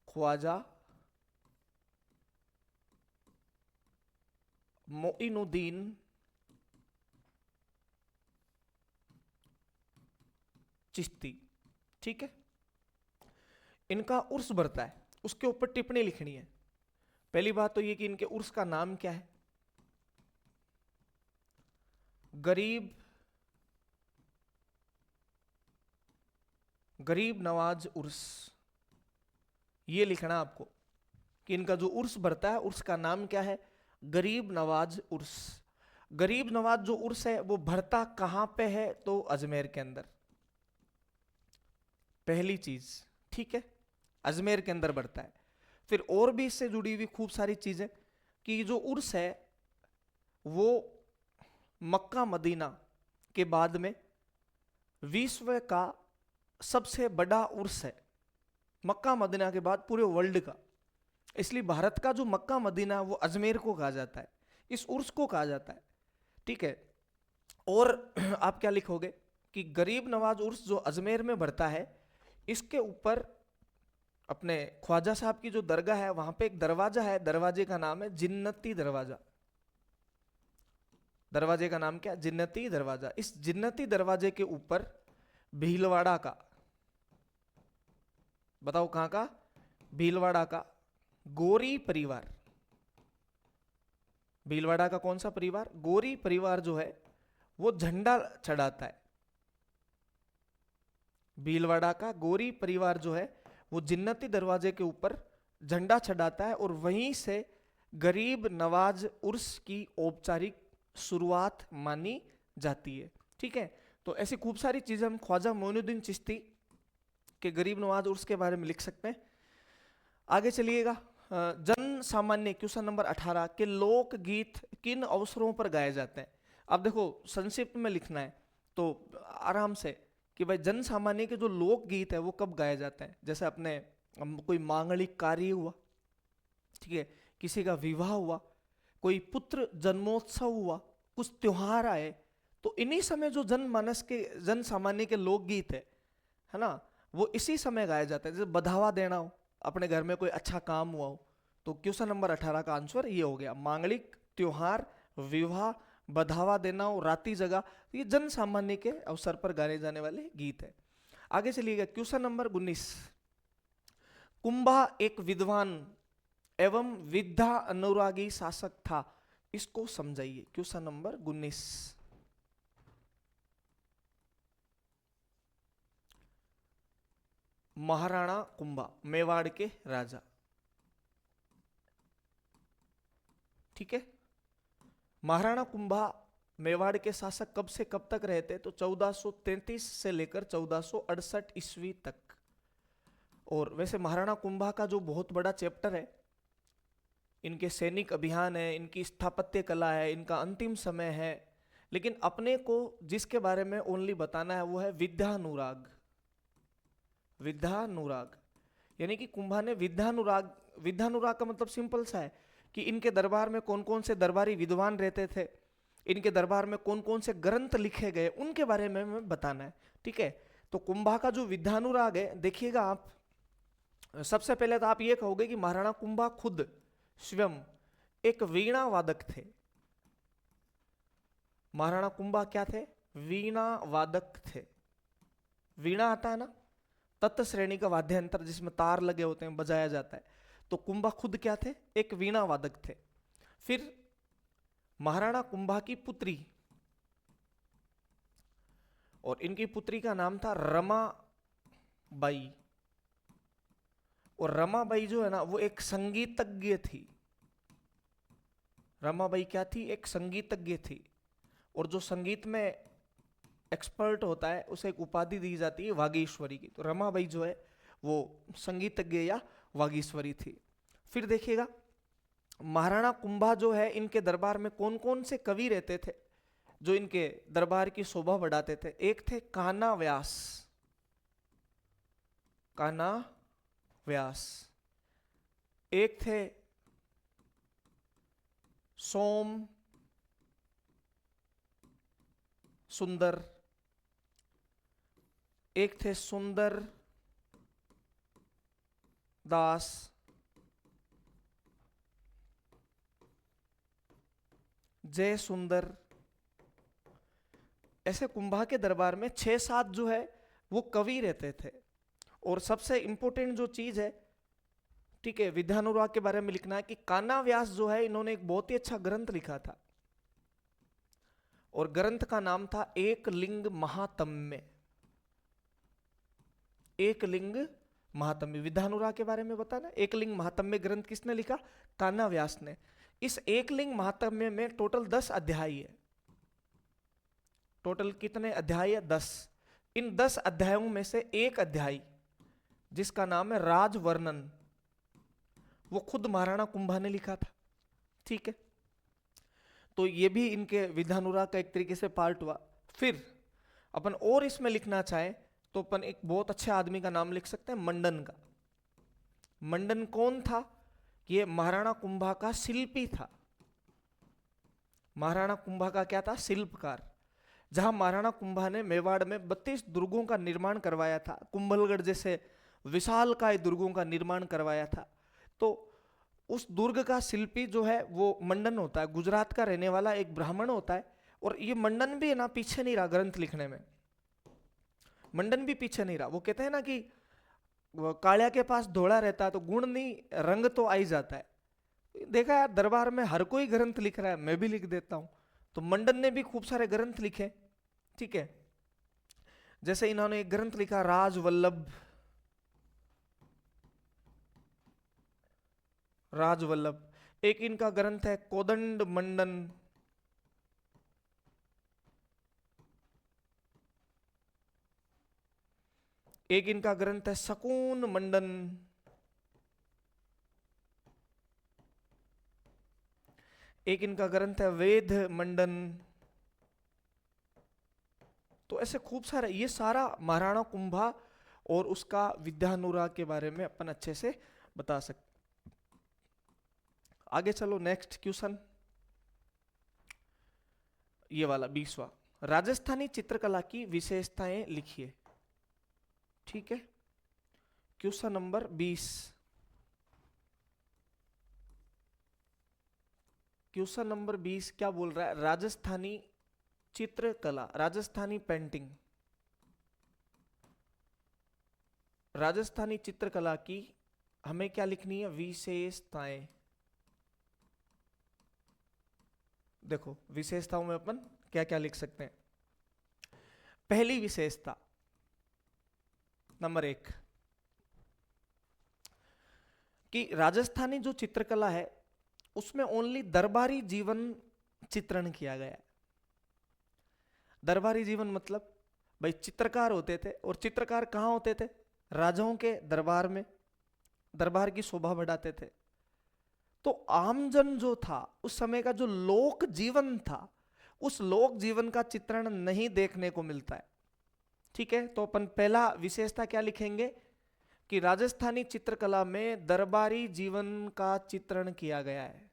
ख्वाजा मोइनुद्दीन चिश्ती, ठीक है, इनका उर्स बढ़ता है, उसके ऊपर टिप्पणी लिखनी है। पहली बात तो ये कि इनके उर्स का नाम क्या है। गरीब नवाज उर्स, ये लिखना आपको कि इनका जो उर्स बढ़ता है उर्स का नाम क्या है, गरीब नवाज उर्स। गरीब नवाज जो उर्स है वो भरता कहां पे है, तो अजमेर के अंदर, पहली चीज, ठीक है, अजमेर के अंदर बढ़ता है। फिर और भी इससे जुड़ी हुई खूब सारी चीजें कि जो उर्स है वो मक्का मदीना के बाद में विश्व का सबसे बड़ा उर्स है, मक्का मदीना के बाद पूरे वर्ल्ड का। इसलिए भारत का जो मक्का मदीना वो अजमेर को कहा जाता है, इस उर्स को कहा जाता है, ठीक है। और आप क्या लिखोगे कि गरीब नवाज उर्स जो अजमेर में बढ़ता है, इसके ऊपर अपने ख्वाजा साहब की जो दरगाह है वहां पे एक दरवाजा है, दरवाजे का नाम है जिन्नती दरवाजा। दरवाजे का नाम क्या, जिन्नती दरवाजा। इस जिन्नती दरवाजे के ऊपर भीलवाड़ा का, बताओ कहां का, भीलवाड़ा का गोरी परिवार। भीलवाड़ा का कौन सा परिवार, गोरी परिवार जो है वो झंडा चढ़ाता है। भीलवाड़ा का गोरी परिवार जो है वो जिन्नती दरवाजे के ऊपर झंडा चढ़ाता है, और वहीं से गरीब नवाज उर्स की औपचारिक शुरुआत मानी जाती है, ठीक है। तो ऐसी खूब सारी चीजें हम ख्वाजा मोइनुद्दीन चिश्ती के गरीब नवाज उर्स के बारे में लिख सकते हैं। आगे चलिएगा, जन सामान्य, क्वेश्चन नंबर 18 के लोकगीत किन अवसरों पर गाए जाते हैं। अब देखो संक्षिप्त में लिखना है तो आराम से कि भाई जन सामान्य के जो लोकगीत है वो कब गाए जाते हैं। जैसे अपने कोई मांगलिक कार्य हुआ, ठीक है, किसी का विवाह हुआ, कोई पुत्र जन्मोत्सव हुआ, कुछ त्योहार आए, तो इन्हीं समय जो जनमानस के, जन सामान्य के लोकगीत है ना, वो इसी समय गाया जाता है। जैसे बधावा देना हो, अपने घर में कोई अच्छा काम हुआ हो, तो क्वेश्चन नंबर 18 का आंसर ये हो गया। मांगलिक, त्योहार, विवाह, बधावा देना हो, राती जगह, ये जन सामान्य के अवसर पर गाए जाने वाले गीत है। आगे चलिएगा, क्वेश्चन नंबर 19। कुंभा एक विद्वान एवं विद्या अनुरागी शासक था, इसको समझाइए। Question number 19। महाराणा कुंभा मेवाड़ के राजा, ठीक है। महाराणा कुंभा मेवाड़ के शासक कब से कब तक रहे थे, तो 1433 से लेकर 1468 ईस्वी तक। और वैसे महाराणा कुंभा का जो बहुत बड़ा चैप्टर है, इनके सैनिक अभियान है, इनकी स्थापत्य कला है, इनका अंतिम समय है, लेकिन अपने को जिसके बारे में ओनली बताना है वो है विद्यानुराग। विद्यानुराग यानी कि कुंभा ने विद्यानुराग, विद्यानुराग का मतलब सिंपल सा है कि इनके दरबार में कौन कौन से दरबारी विद्वान रहते थे, इनके दरबार में कौन कौन से ग्रंथ लिखे गए, उनके बारे में हमें बताना है, ठीक है। तो कुंभा का जो विद्यानुराग है, देखिएगा आप, सबसे पहले तो आप ये कहोगे कि महाराणा कुंभा खुद स्वयं एक वीणा वादक थे। महाराणा कुंभा क्या थे, वीणा वादक थे। वीणा आता है ना, तत्त श्रेणी का वाद्य यंत्र जिसमें तार लगे होते हैं, बजाया जाता है। तो कुंभा खुद क्या थे, एक वीणा वादक थे। फिर महाराणा कुंभा की पुत्री, और इनकी पुत्री का नाम था रमाबाई। और रमाबाई जो है ना वो एक संगीतज्ञ थी। रमाबाई क्या थी? एक संगीतज्ञ थी। और जो संगीत में एक्सपर्ट होता है उसे एक उपाधि दी जाती है वागीश्वरी की। तो रमाबाई जो है वो संगीतज्ञ या वागीश्वरी थी। फिर देखिएगा महाराणा कुंभा जो है इनके दरबार में कौन कौन से कवि रहते थे जो इनके दरबार की शोभा बढ़ाते थे? एक थे कान्हा व्यास। कान्हा व्यास। एक थे सोम सुंदर। एक थे सुंदर दास। जय सुंदर। ऐसे कुंभा के दरबार में 6-7 जो है वो कवि रहते थे। और सबसे इंपॉर्टेंट जो चीज है, ठीक है, विद्यानुराग के बारे में लिखना है कि कान्हा व्यास जो है इन्होंने एक बहुत ही अच्छा ग्रंथ लिखा था। और ग्रंथ का नाम था एक लिंग महात्म्य। एक लिंग महात्म्य। विद्यानुराग के बारे में बताना, एक लिंग महात्म्य ग्रंथ किसने लिखा? कान्हा व्यास ने। इस एक लिंग महात्म्य में टोटल 10 अध्याय है। टोटल कितने अध्याय है? 10। इन 10 अध्यायों में से एक अध्याय जिसका नाम है राजवर्णन, वो खुद महाराणा कुंभा ने लिखा था। ठीक है, तो ये भी इनके विद्यानुराग का एक तरीके से पार्ट हुआ। फिर अपन और इसमें लिखना चाहे तो अपन एक बहुत अच्छे आदमी का नाम लिख सकते हैं, मंडन का। मंडन कौन था? ये महाराणा कुंभा का शिल्पी था। महाराणा कुंभा का क्या था? शिल्पकार। जहां महाराणा कुंभा ने मेवाड़ में 32 दुर्गों का निर्माण करवाया था, कुंभलगढ़ जैसे विशालकाय दुर्गों का निर्माण करवाया था, तो उस दुर्ग का शिल्पी जो है वो मंडन होता है। गुजरात का रहने वाला एक ब्राह्मण होता है। और ये मंडन भी है ना पीछे नहीं रहा ग्रंथ लिखने में। मंडन भी पीछे नहीं रहा। वो कहते हैं ना कि कालिया के पास धोड़ा रहता है तो गुण नहीं, रंग तो आ ही जाता है। देखा यार, दरबार में हर कोई ग्रंथ लिख रहा है, मैं भी लिख देता हूं। तो मंडन ने भी खूब सारे ग्रंथ लिखे। ठीक है, जैसे इन्होंने एक ग्रंथ लिखा राजवल्लभ। राजवल्लभ। एक इनका ग्रंथ है कोदंड मंडन। एक इनका ग्रंथ है सकून मंडन। एक इनका ग्रंथ है वेद मंडन। तो ऐसे खूब सारे, ये सारा महाराणा कुंभा और उसका विद्यानुराग के बारे में अपन अच्छे से बता सकते। आगे चलो, नेक्स्ट क्वेश्चन, ये वाला 20वां। राजस्थानी चित्रकला की विशेषताएं लिखिए। ठीक है, क्वेश्चन नंबर 20। क्वेश्चन नंबर 20 क्या बोल रहा है? राजस्थानी चित्रकला, राजस्थानी पेंटिंग, राजस्थानी चित्रकला की हमें क्या लिखनी है? विशेषताएं। देखो विशेषताओं में अपन क्या क्या लिख सकते हैं। पहली विशेषता, नंबर 1, कि राजस्थानी जो चित्रकला है उसमें ओनली दरबारी जीवन चित्रण किया गया है। दरबारी जीवन मतलब भाई चित्रकार होते थे, और चित्रकार कहां होते थे? राजाओं के दरबार में, दरबार की शोभा बढ़ाते थे। तो आमजन जो था, उस समय का जो लोक जीवन था, उस लोक जीवन का चित्रण नहीं देखने को मिलता है। ठीक है, तो अपन पहला विशेषता क्या लिखेंगे कि राजस्थानी चित्रकला में दरबारी जीवन का चित्रण किया गया है।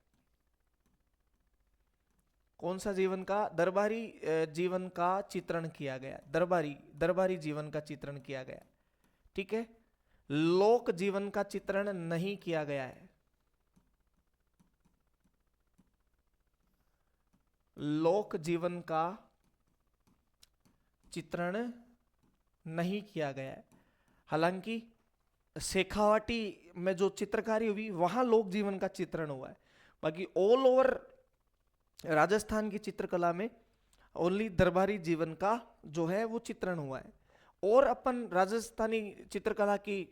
कौन सा जीवन का? दरबारी जीवन का चित्रण किया गया। दरबारी जीवन का चित्रण किया गया। ठीक है, लोक जीवन का चित्रण नहीं किया गया है। लोक जीवन का चित्रण नहीं किया गया है। हालांकि शेखावाटी में जो चित्रकारी हुई वहां लोक जीवन का चित्रण हुआ है। बाकी ऑल ओवर राजस्थान की चित्रकला में ओनली दरबारी जीवन का जो है वो चित्रण हुआ है। और अपन राजस्थानी चित्रकला की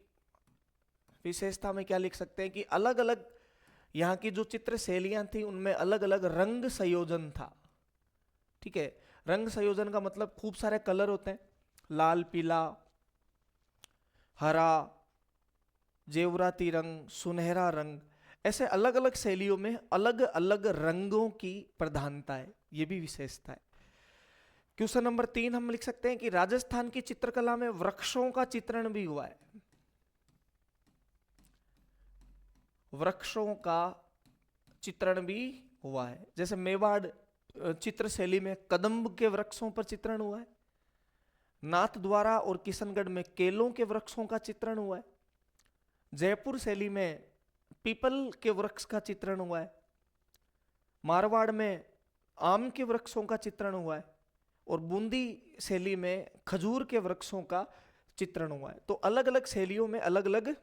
विशेषता में क्या लिख सकते हैं कि अलग अलग यहाँ की जो चित्र शैलियां थी उनमें अलग अलग रंग संयोजन था। ठीक है, रंग संयोजन का मतलब खूब सारे कलर होते हैं, लाल, पीला, हरा, जेवराती रंग, सुनहरा रंग, ऐसे अलग अलग शैलियों में अलग अलग रंगों की प्रधानता है, ये भी विशेषता है। क्वेश्चन नंबर 3 हम लिख सकते हैं कि राजस्थान की चित्रकला में वृक्षों का चित्रण भी हुआ है। वृक्षों का चित्रण भी हुआ है, जैसे मेवाड़ चित्र शैली में कदम्ब के वृक्षों पर चित्रण हुआ है, नाथद्वारा और किशनगढ़ में केलों के वृक्षों का चित्रण हुआ है, जयपुर शैली में पीपल के वृक्ष का चित्रण हुआ है, मारवाड़ में आम के वृक्षों का चित्रण हुआ है, और बूंदी शैली में खजूर के वृक्षों का चित्रण हुआ है। तो अलग अलग शैलियों में अलग अलग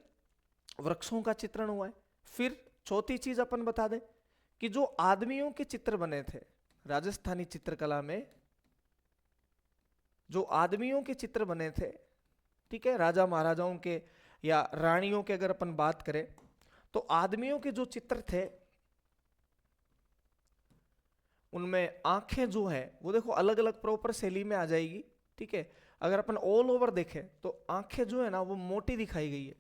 वृक्षों का चित्रण हुआ है। फिर चौथी चीज अपन बता दें कि जो आदमियों के चित्र बने थे राजस्थानी चित्रकला में, जो आदमियों के चित्र बने थे, ठीक है, राजा महाराजाओं के या रानियों के अगर अपन बात करें तो आदमियों के जो चित्र थे उनमें आंखें जो है वो देखो अलग अलग प्रॉपर शैली में आ जाएगी। ठीक है, अगर अपन ऑल ओवर देखें तो आंखें जो है ना वो मोटी दिखाई गई है,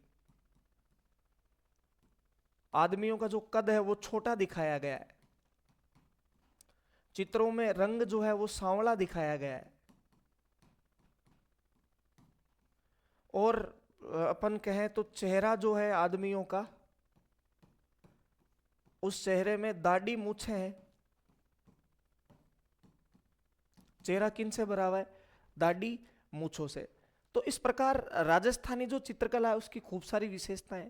आदमियों का जो कद है वो छोटा दिखाया गया है, चित्रों में रंग जो है वो सांवला दिखाया गया है, और अपन कहें तो चेहरा जो है आदमियों का, उस चेहरे में दाढ़ी मूछें हैं। चेहरा किन से भरा हुआ है? दाढ़ी मूछों से। तो इस प्रकार राजस्थानी जो चित्रकला है उसकी खूब सारी विशेषताएं,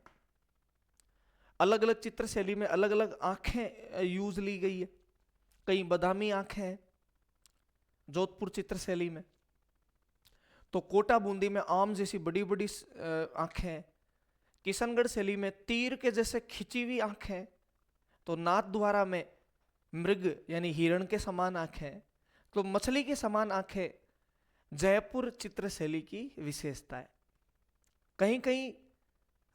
अलग अलग चित्र शैली में अलग अलग आंखें यूज ली गई है, कई बादामी आंखें हैं जोधपुर चित्र शैली में, तो कोटा बूंदी में आम जैसी बड़ी बड़ी आंखें हैं, किशनगढ़ शैली में तीर के जैसे खिंची हुई आंखें हैं, तो नाथद्वारा में मृग यानी हिरण के समान आंखें हैं, तो मछली के समान आंखें जयपुर चित्र शैली की विशेषता है। कहीं कहीं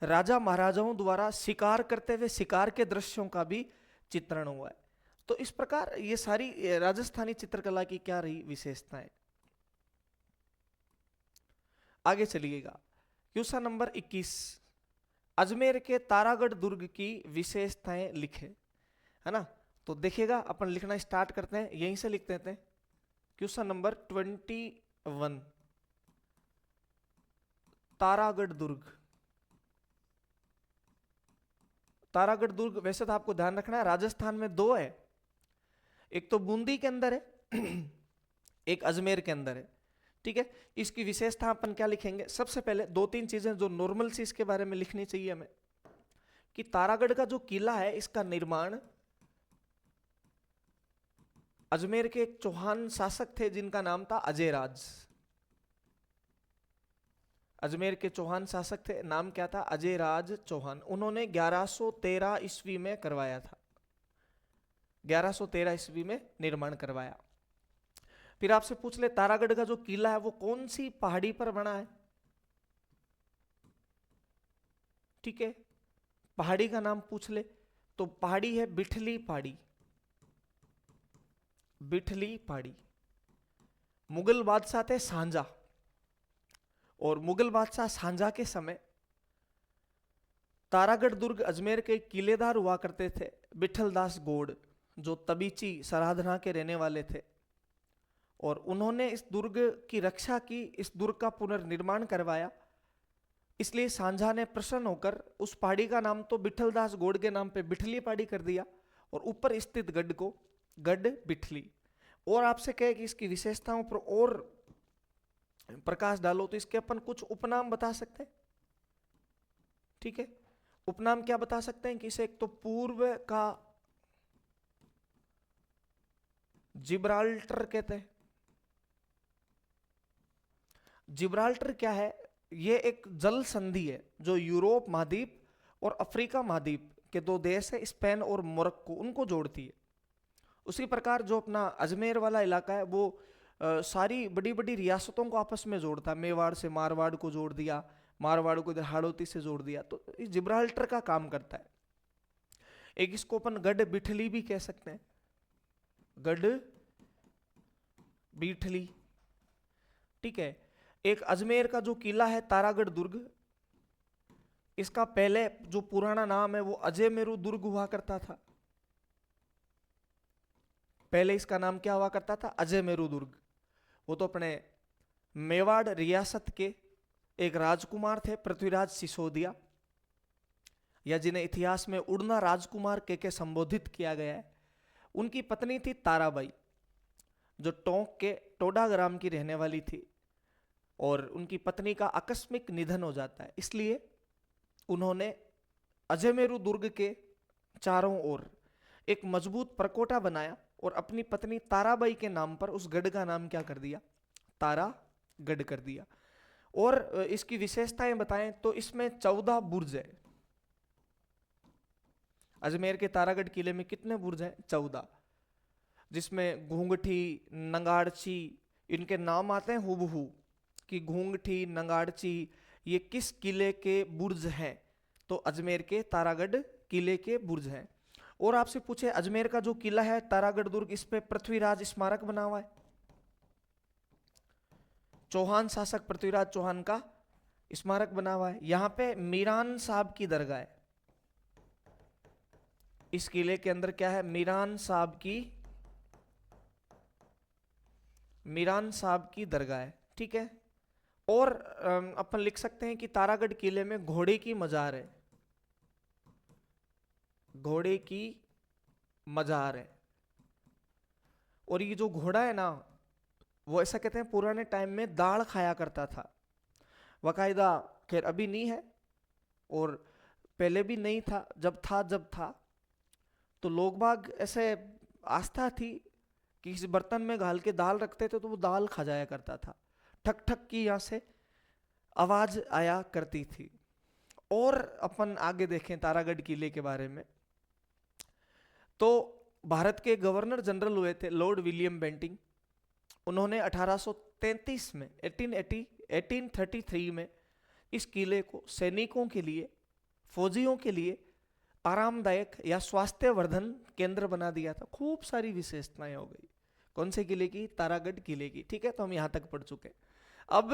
राजा महाराजाओं द्वारा शिकार करते हुए शिकार के दृश्यों का भी चित्रण हुआ है। तो इस प्रकार ये सारी राजस्थानी चित्रकला की क्या रही विशेषताएं। आगे चलिएगा, क्वेश्चन नंबर 21, अजमेर के तारागढ़ दुर्ग की विशेषताएं लिखे, है ना। तो देखिएगा अपन लिखना स्टार्ट करते हैं, यहीं से लिख देते हैं। क्वेश्चन नंबर 21, तारागढ़ दुर्ग। तारागढ़ दुर्ग वैसे तो आपको ध्यान रखना है राजस्थान में दो है, एक तो बूंदी के अंदर है, एक अजमेर के अंदर है। ठीक है, इसकी विशेषता अपन क्या लिखेंगे, सबसे पहले दो तीन चीजें जो नॉर्मल सी इसके बारे में लिखनी चाहिए हमें, कि तारागढ़ का जो किला है इसका निर्माण अजमेर के एक चौहान शासक थे जिनका नाम था अजयराज। अजमेर के चौहान शासक थे, नाम क्या था? अजयराज चौहान। उन्होंने 1113 ईस्वी में करवाया था, 1113 ईस्वी में निर्माण करवाया। फिर आपसे पूछ ले तारागढ़ का जो किला है वो कौन सी पहाड़ी पर बना है? ठीक है, पहाड़ी का नाम पूछ ले तो पहाड़ी है बिठली पहाड़ी, बिठली पहाड़ी। मुगल बादशाह थे सांझा, और मुगल बादशाह सांझा के समय तारागढ़ दुर्ग अजमेर के किलेदार हुआ करते थे विठल दास गोड़, जो तबीची सराधना के रहने वाले थे, और उन्होंने इस दुर्ग की रक्षा की, इस दुर्ग का पुनर्निर्माण करवाया। इसलिए सांझा ने प्रसन्न होकर उस पहाड़ी का नाम तो विठल दास गोड़ के नाम पे बिठली पहाड़ी कर दिया, और ऊपर स्थित गढ़ को गढ़ बिठली। और आपसे कहे कि इसकी विशेषताओं पर और प्रकाश डालो तो इसके अपन कुछ उपनाम बता सकते हैं। ठीक है, उपनाम क्या बता सकते हैं कि इसे एक तो पूर्व का जिब्राल्टर कहते हैं। जिब्राल्टर क्या है? यह एक जल संधि है जो यूरोप महाद्वीप और अफ्रीका महाद्वीप के दो देश है स्पेन और मोरक्को, उनको जोड़ती है। उसी प्रकार जो अपना अजमेर वाला इलाका है वो सारी बड़ी बड़ी रियासतों को आपस में जोड़ता है। मेवाड़ से मारवाड़ को जोड़ दिया, मारवाड़ को इधर हाड़ौती से जोड़ दिया, तो इस जिब्राल्टर का काम करता है। एक इसको अपन गढ़ बिठली भी कह सकते हैं, गढ़ बिठली, ठीक है। एक अजमेर का जो किला है तारागढ़ दुर्ग, इसका पहले जो पुराना नाम है वो अजयमेरु दुर्ग हुआ करता था। पहले इसका नाम क्या हुआ करता था? अजयमेरु दुर्ग। वो तो अपने मेवाड़ रियासत के एक राजकुमार थे पृथ्वीराज सिसोदिया, या जिन्हें इतिहास में उड़ना राजकुमार के संबोधित किया गया है। उनकी पत्नी थी ताराबाई, जो टोंक के टोडा ग्राम की रहने वाली थी, और उनकी पत्नी का आकस्मिक निधन हो जाता है। इसलिए उन्होंने अजयमेरु दुर्ग के चारों ओर एक मजबूत परकोटा बनाया और अपनी पत्नी ताराबाई के नाम पर उस गढ़ का नाम क्या कर दिया? तारागढ़ कर दिया। और इसकी विशेषताएं बताएं तो इसमें 14 बुर्ज है। अजमेर के तारागढ़ किले में कितने बुर्ज हैं? 14, जिसमें घूंगठी, नंगाड़ची, इनके नाम आते हैं हुबहू कि घूंगठी, नंगाड़ची ये किस किले के बुर्ज हैं? तो अजमेर के तारागढ़ किले के बुर्ज हैं। और आपसे पूछे अजमेर का जो किला है तारागढ़ दुर्ग, इस पे पृथ्वीराज स्मारक बना हुआ है। चौहान शासक पृथ्वीराज चौहान का स्मारक बना हुआ है। यहां पे मीरान साहब की दरगाह है। इस किले के अंदर क्या है? मीरान साहब की दरगाह है, ठीक है। और अपन लिख सकते हैं कि तारागढ़ किले में घोड़े की मजार है, घोड़े की मजार है। और ये जो घोड़ा है ना, वो ऐसा कहते हैं पुराने टाइम में दाल खाया करता था, बाकायदा। खैर अभी नहीं है और पहले भी नहीं था, जब था तो लोग बाग ऐसे आस्था थी कि किसी बर्तन में घाल के दाल रखते थे तो वो दाल खा जाया करता था। ठक ठक की यहाँ से आवाज आया करती थी। और अपन आगे देखें तारागढ़ किले के बारे में, तो भारत के गवर्नर जनरल हुए थे लॉर्ड विलियम बेंटिंग। उन्होंने 1833 में 1833 में इस किले को सैनिकों के लिए, फौजियों के लिए आरामदायक या स्वास्थ्यवर्धन केंद्र बना दिया था। खूब सारी विशेषताएं हो गई। कौन से किले की? तारागढ़ किले की, ठीक है। तो हम यहां तक पढ़ चुके। अब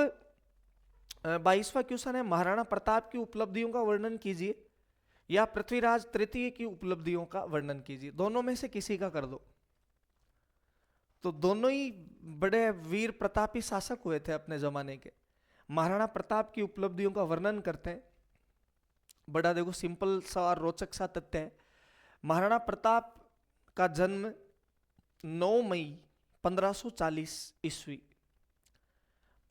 22वां क्वेश्चन है, महाराणा प्रताप की उपलब्धियों का वर्णन कीजिए या पृथ्वीराज तृतीय की उपलब्धियों का वर्णन कीजिए। दोनों में से किसी का कर दो। तो दोनों ही बड़े वीर प्रतापी शासक हुए थे अपने जमाने के। महाराणा प्रताप की उपलब्धियों का वर्णन करते हैं। बड़ा देखो सिंपल सा और रोचक सा तथ्य है। महाराणा प्रताप का जन्म 9 मई 1540 ईस्वी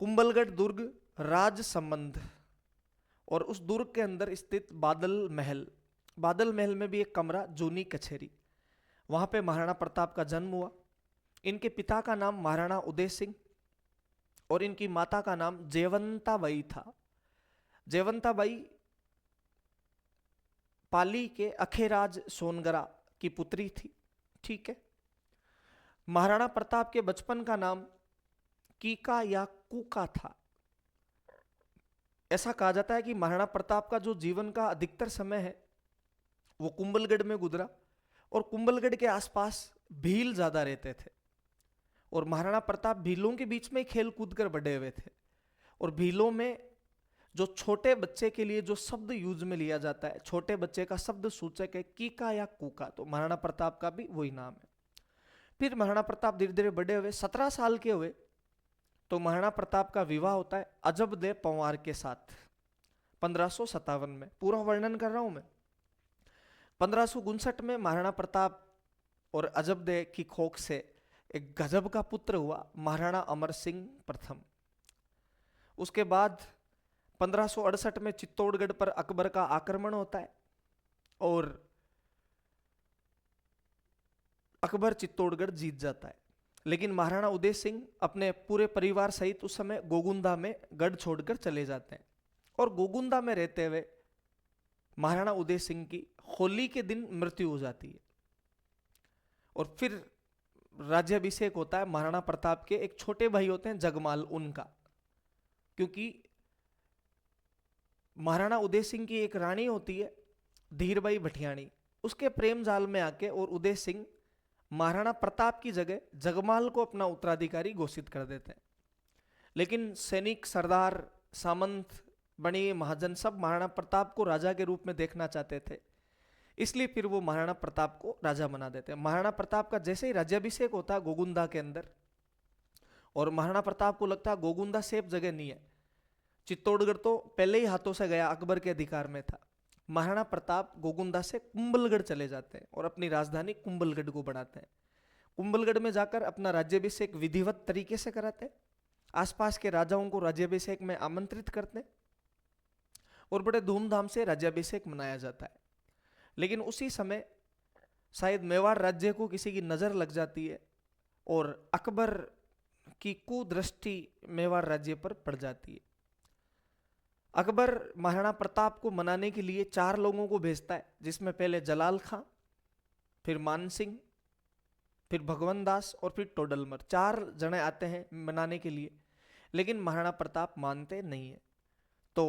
कुंभलगढ़ दुर्ग राज संबंध और उस दुर्ग के अंदर स्थित बादल महल में भी एक कमरा जूनी कचहरी, वहां पे महाराणा प्रताप का जन्म हुआ। इनके पिता का नाम महाराणा उदय सिंह और इनकी माता का नाम जयवंताबाई था। जयवंताबाई पाली के अखेराज सोनगरा की पुत्री थी, ठीक है। महाराणा प्रताप के बचपन का नाम कीका या कूका था। ऐसा कहा जाता है कि महाराणा प्रताप का जो जीवन का अधिकतर समय है वो कुंभलगढ़ में गुजरा और कुंभलगढ़ के आसपास भील ज्यादा रहते थे। और महाराणा प्रताप भीलों के बीच में खेल कूद कर बढ़े हुए थे। और भीलों में जो छोटे बच्चे के लिए जो शब्द यूज में लिया जाता है, छोटे बच्चे का शब्द सूचक है कीका या कूका, तो महाराणा प्रताप का भी वही नाम है। फिर महाराणा प्रताप धीरे धीरे बड़े हुए, 17 साल के हुए तो महाराणा प्रताप का विवाह होता है अजबदे पंवार के साथ 1557 में। पूरा वर्णन कर रहा हूं मैं। 1559 में महाराणा प्रताप और अजबदे की खोख से एक गजब का पुत्र हुआ, महाराणा अमर सिंह प्रथम। उसके बाद 1568 में चित्तौड़गढ़ पर अकबर का आक्रमण होता है और अकबर चित्तौड़गढ़ जीत जाता है। लेकिन महाराणा उदय सिंह अपने पूरे परिवार सहित उस समय गोगुंदा में गढ़ छोड़कर चले जाते हैं और गोगुंदा में रहते हुए महाराणा उदय सिंह की होली के दिन मृत्यु हो जाती है और फिर राज्याभिषेक होता है महाराणा प्रताप के एक छोटे भाई होते हैं जगमाल उनका। क्योंकि महाराणा उदय सिंह की एक रानी होती है धीरबाई भटियाणी, उसके प्रेम जाल में आके और उदय सिंह महाराणा प्रताप की जगह जगमाल को अपना उत्तराधिकारी घोषित कर देते हैं। लेकिन सैनिक, सरदार, सामंत, बड़े महाजन सब महाराणा प्रताप को राजा के रूप में देखना चाहते थे, इसलिए फिर वो महाराणा प्रताप को राजा बना देते हैं। महाराणा प्रताप का जैसे ही राज्याभिषेक होता है गोगुंदा के अंदर, और महाराणा प्रताप को लगता है गोगुंदा सेफ जगह नहीं है, चित्तौड़गढ़ तो पहले ही हाथों से गया, अकबर के अधिकार में था। महाराणा प्रताप गोगुंदा से कुंभलगढ़ चले जाते हैं और अपनी राजधानी कुंभलगढ़ को बनाते हैं। कुंभलगढ़ में जाकर अपना राज्याभिषेक विधिवत तरीके से कराते हैं, आसपास के राजाओं को राज्याभिषेक में आमंत्रित करते हैं और बड़े धूमधाम से राज्याभिषेक मनाया जाता है। लेकिन उसी समय शायद मेवाड़ राज्य को किसी की नजर लग जाती है और अकबर की कुदृष्टि मेवाड़ राज्य पर पड़ जाती है। अकबर महाराणा प्रताप को मनाने के लिए 4 लोगों को भेजता है, जिसमें पहले जलाल खां, फिर मान सिंह, फिर भगवंत दास और फिर टोडरमल। 4 जने आते हैं मनाने के लिए, लेकिन महाराणा प्रताप मानते नहीं है। तो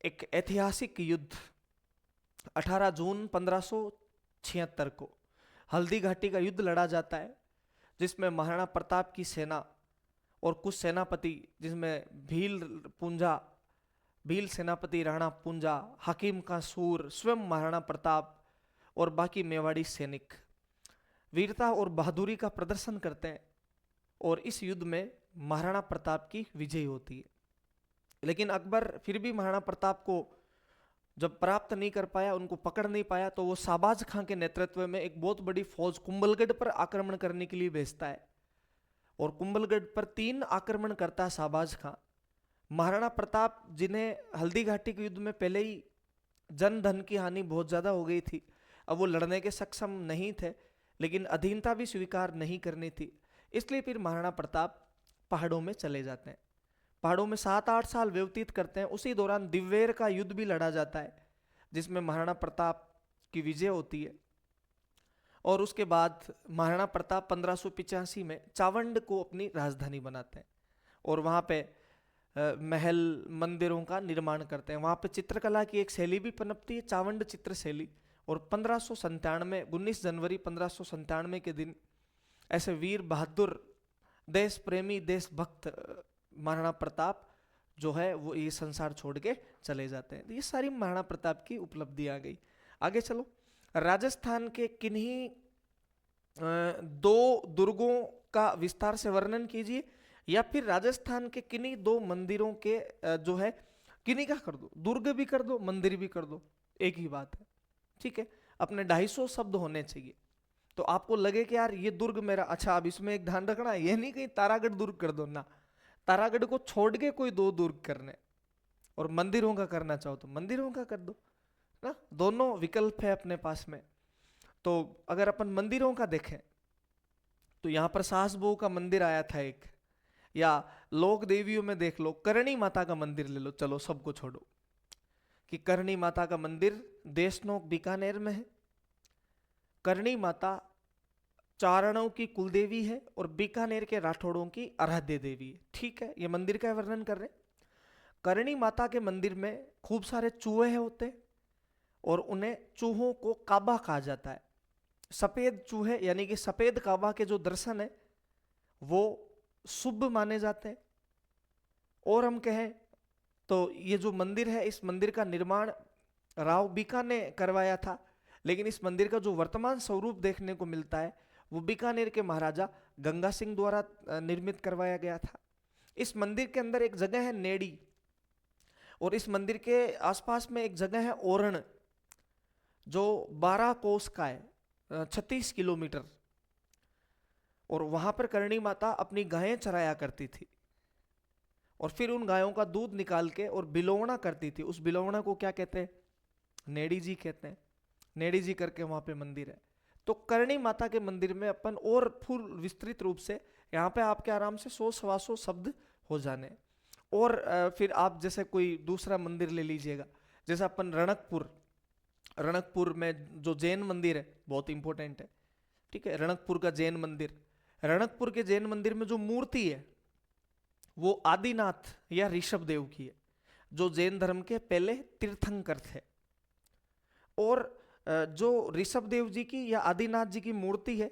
एक ऐतिहासिक युद्ध 18 जून 1576 को हल्दी घाटी का युद्ध लड़ा जाता है, जिसमें महाराणा प्रताप की सेना और कुछ सेनापति, जिसमें भील सेनापति राणा पुंजा, हकीम का सूर, स्वयं महाराणा प्रताप और बाकी मेवाड़ी सैनिक वीरता और बहादुरी का प्रदर्शन करते हैं और इस युद्ध में महाराणा प्रताप की विजय होती है। लेकिन अकबर फिर भी महाराणा प्रताप को जब प्राप्त नहीं कर पाया, उनको पकड़ नहीं पाया, तो वो शाहबाज खां के नेतृत्व में एक बहुत बड़ी फौज कुंभलगढ़ पर आक्रमण करने के लिए भेजता है और कुंभलगढ़ पर 3 आक्रमण करता है शाहबाज खां। महाराणा प्रताप, जिन्हें हल्दी घाटी के युद्ध में पहले ही जन धन की हानि बहुत ज्यादा हो गई थी, अब वो लड़ने के सक्षम नहीं थे, लेकिन अधीनता भी स्वीकार नहीं करनी थी, इसलिए फिर महाराणा प्रताप पहाड़ों में चले जाते हैं। पहाड़ों में 7-8 साल व्यतीत करते हैं। उसी दौरान दिव्वेर का युद्ध भी लड़ा जाता है, जिसमें महाराणा प्रताप की विजय होती है। और उसके बाद महाराणा प्रताप 1585 में चावंड को अपनी राजधानी बनाते हैं और वहाँ पे महल, मंदिरों का निर्माण करते हैं। वहाँ पे चित्रकला की एक शैली भी पनपती है, चावंड चित्र शैली। और 19 जनवरी 1597 के दिन ऐसे वीर बहादुर, देश प्रेमी, देशभक्त महाराणा प्रताप जो है वो ये संसार छोड़ के चले जाते हैं। तो ये सारी महाराणा प्रताप की उपलब्धि आ गई। आगे चलो, राजस्थान के किन्हीं 2 दुर्गों का विस्तार से वर्णन कीजिए, या फिर राजस्थान के किन्हीं 2 मंदिरों के जो है, किन्हीं का कर दो, दुर्ग भी कर दो, मंदिर भी कर दो, एक ही बात है, ठीक है। अपने 250 शब्द होने चाहिए, तो आपको लगे कि यार ये दुर्ग मेरा, अच्छा अब इसमें एक ध्यान रखना, ये नहीं कहीं तारागढ़ दुर्ग कर दो ना, तारागढ़ को छोड़ के कोई 2 दुर्ग करने, और मंदिरों का करना चाहो तो मंदिरों का कर दो ना, दोनों विकल्प है अपने पास में। तो अगर अपन मंदिरों का देखें तो यहाँ पर सास बहू का मंदिर आया था एक, या लोक देवियों में देख लो, करणी माता का मंदिर ले लो, चलो सबको छोड़ो कि करणी माता का मंदिर देशनोक बीकानेर में है। करणी माता चारणों की कुलदेवी है और बीकानेर के राठौड़ों की आराध्य देवी है, ठीक है। ये मंदिर का वर्णन कर रहे हैं। करणी माता के मंदिर में खूब सारे चूहे होते हैं और उन्हें चूहों को काबा कहा जाता है। सफेद चूहे यानी कि सफेद काबा के जो दर्शन है वो शुभ माने जाते हैं। और हम कहें तो ये जो मंदिर है, इस मंदिर का निर्माण राव बीका ने करवाया था, लेकिन इस मंदिर का जो वर्तमान स्वरूप देखने को मिलता है वो बीकानेर के महाराजा गंगा सिंह द्वारा निर्मित करवाया गया था। इस मंदिर के अंदर एक जगह है नेड़ी, और इस मंदिर के आसपास में एक जगह है ओरण, जो 12 कोस का है, 36 किलोमीटर, और वहां पर करणी माता अपनी गायें चराया करती थी और फिर उन गायों का दूध निकाल के और बिलोवना करती थी। उस बिलोवना को क्या कहते हैं? नेड़ी जी कहते हैं। नेड़ी जी करके वहां पे मंदिर है। तो करणी माता के मंदिर में अपन और फुल विस्तृत रूप से यहाँ पे आपके आराम से 100-125 शब्द हो जाने। और फिर आप जैसे कोई दूसरा मंदिर ले लीजिएगा, जैसे अपन रणकपुर, रणकपुर में जो जैन मंदिर है बहुत इंपॉर्टेंट है, ठीक है। रणकपुर का जैन मंदिर, रणकपुर के जैन मंदिर में जो मूर्ति है वो आदिनाथ या ऋषभ देव की है, जो जैन धर्म के पहले तीर्थंकर थे। और जो ऋषभ देव जी की या आदिनाथ जी की मूर्ति है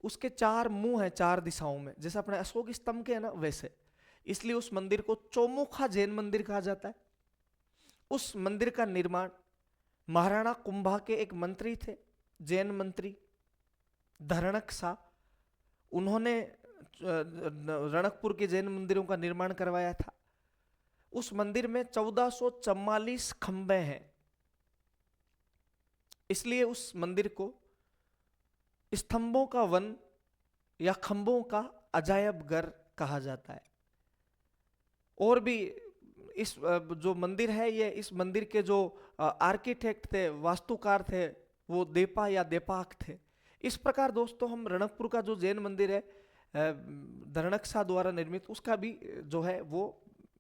उसके 4 मुंह हैं 4 दिशाओं में, जैसे अपने अशोक स्तंभ के है ना वैसे, इसलिए उस मंदिर को चौमुखा जैन मंदिर कहा जाता है। उस मंदिर का निर्माण महाराणा कुंभा के एक मंत्री थे, जैन मंत्री धरणक शाह, उन्होंने रणकपुर के जैन मंदिरों का निर्माण करवाया था। उस मंदिर में 1444 खंबे हैं, इसलिए उस मंदिर को स्तंभों का वन या खंभों का अजायब घर कहा जाता है। और भी इस जो मंदिर है, ये इस मंदिर के जो आर्किटेक्ट थे, वास्तुकार थे, वो देपा या देपाक थे। इस प्रकार दोस्तों हम रणकपुर का जो जैन मंदिर है धरणक शाह द्वारा निर्मित, उसका भी जो है वो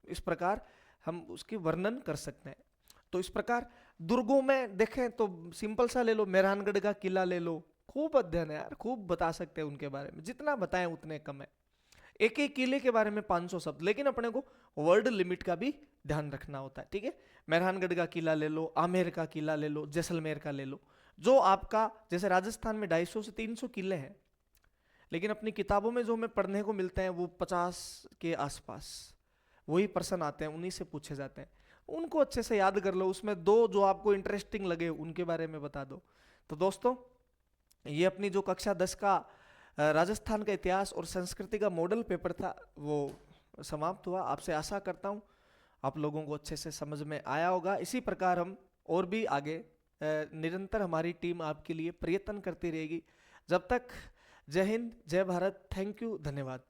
इस प्रकार हम उसकी वर्णन कर सकते हैं। तो इस प्रकार दुर्गों में देखें तो सिंपल सा ले लो, मेहरानगढ़ का किला ले लो, खूब अध्ययन है यार, खूब बता सकते हैं उनके बारे में, जितना बताएं उतने कम है। एक एक किले के बारे में 500 शब्द, लेकिन अपने को वर्ड लिमिट का भी ध्यान रखना होता है, ठीक है। मेहरानगढ़ का किला ले लो, आमेर का किला ले लो, जैसलमेर का ले लो, जो आपका जैसे राजस्थान में 250 से 300 किले हैं, लेकिन अपनी किताबों में जो हमें पढ़ने को मिलते हैं वो 50 के आसपास, वही पर्सन आते हैं, उन्हीं से पूछे जाते हैं। उनको अच्छे से याद कर लो, उसमें 2 जो आपको इंटरेस्टिंग लगे उनके बारे में बता दो। तो दोस्तों ये अपनी जो कक्षा 10 का राजस्थान का इतिहास और संस्कृति का मॉडल पेपर था वो समाप्त हुआ। आपसे आशा करता हूँ आप लोगों को अच्छे से समझ में आया होगा। इसी प्रकार हम और भी आगे निरंतर हमारी टीम आपके लिए प्रयत्न करती रहेगी। जब तक जय हिंद, जय भारत, थैंक यू, धन्यवाद।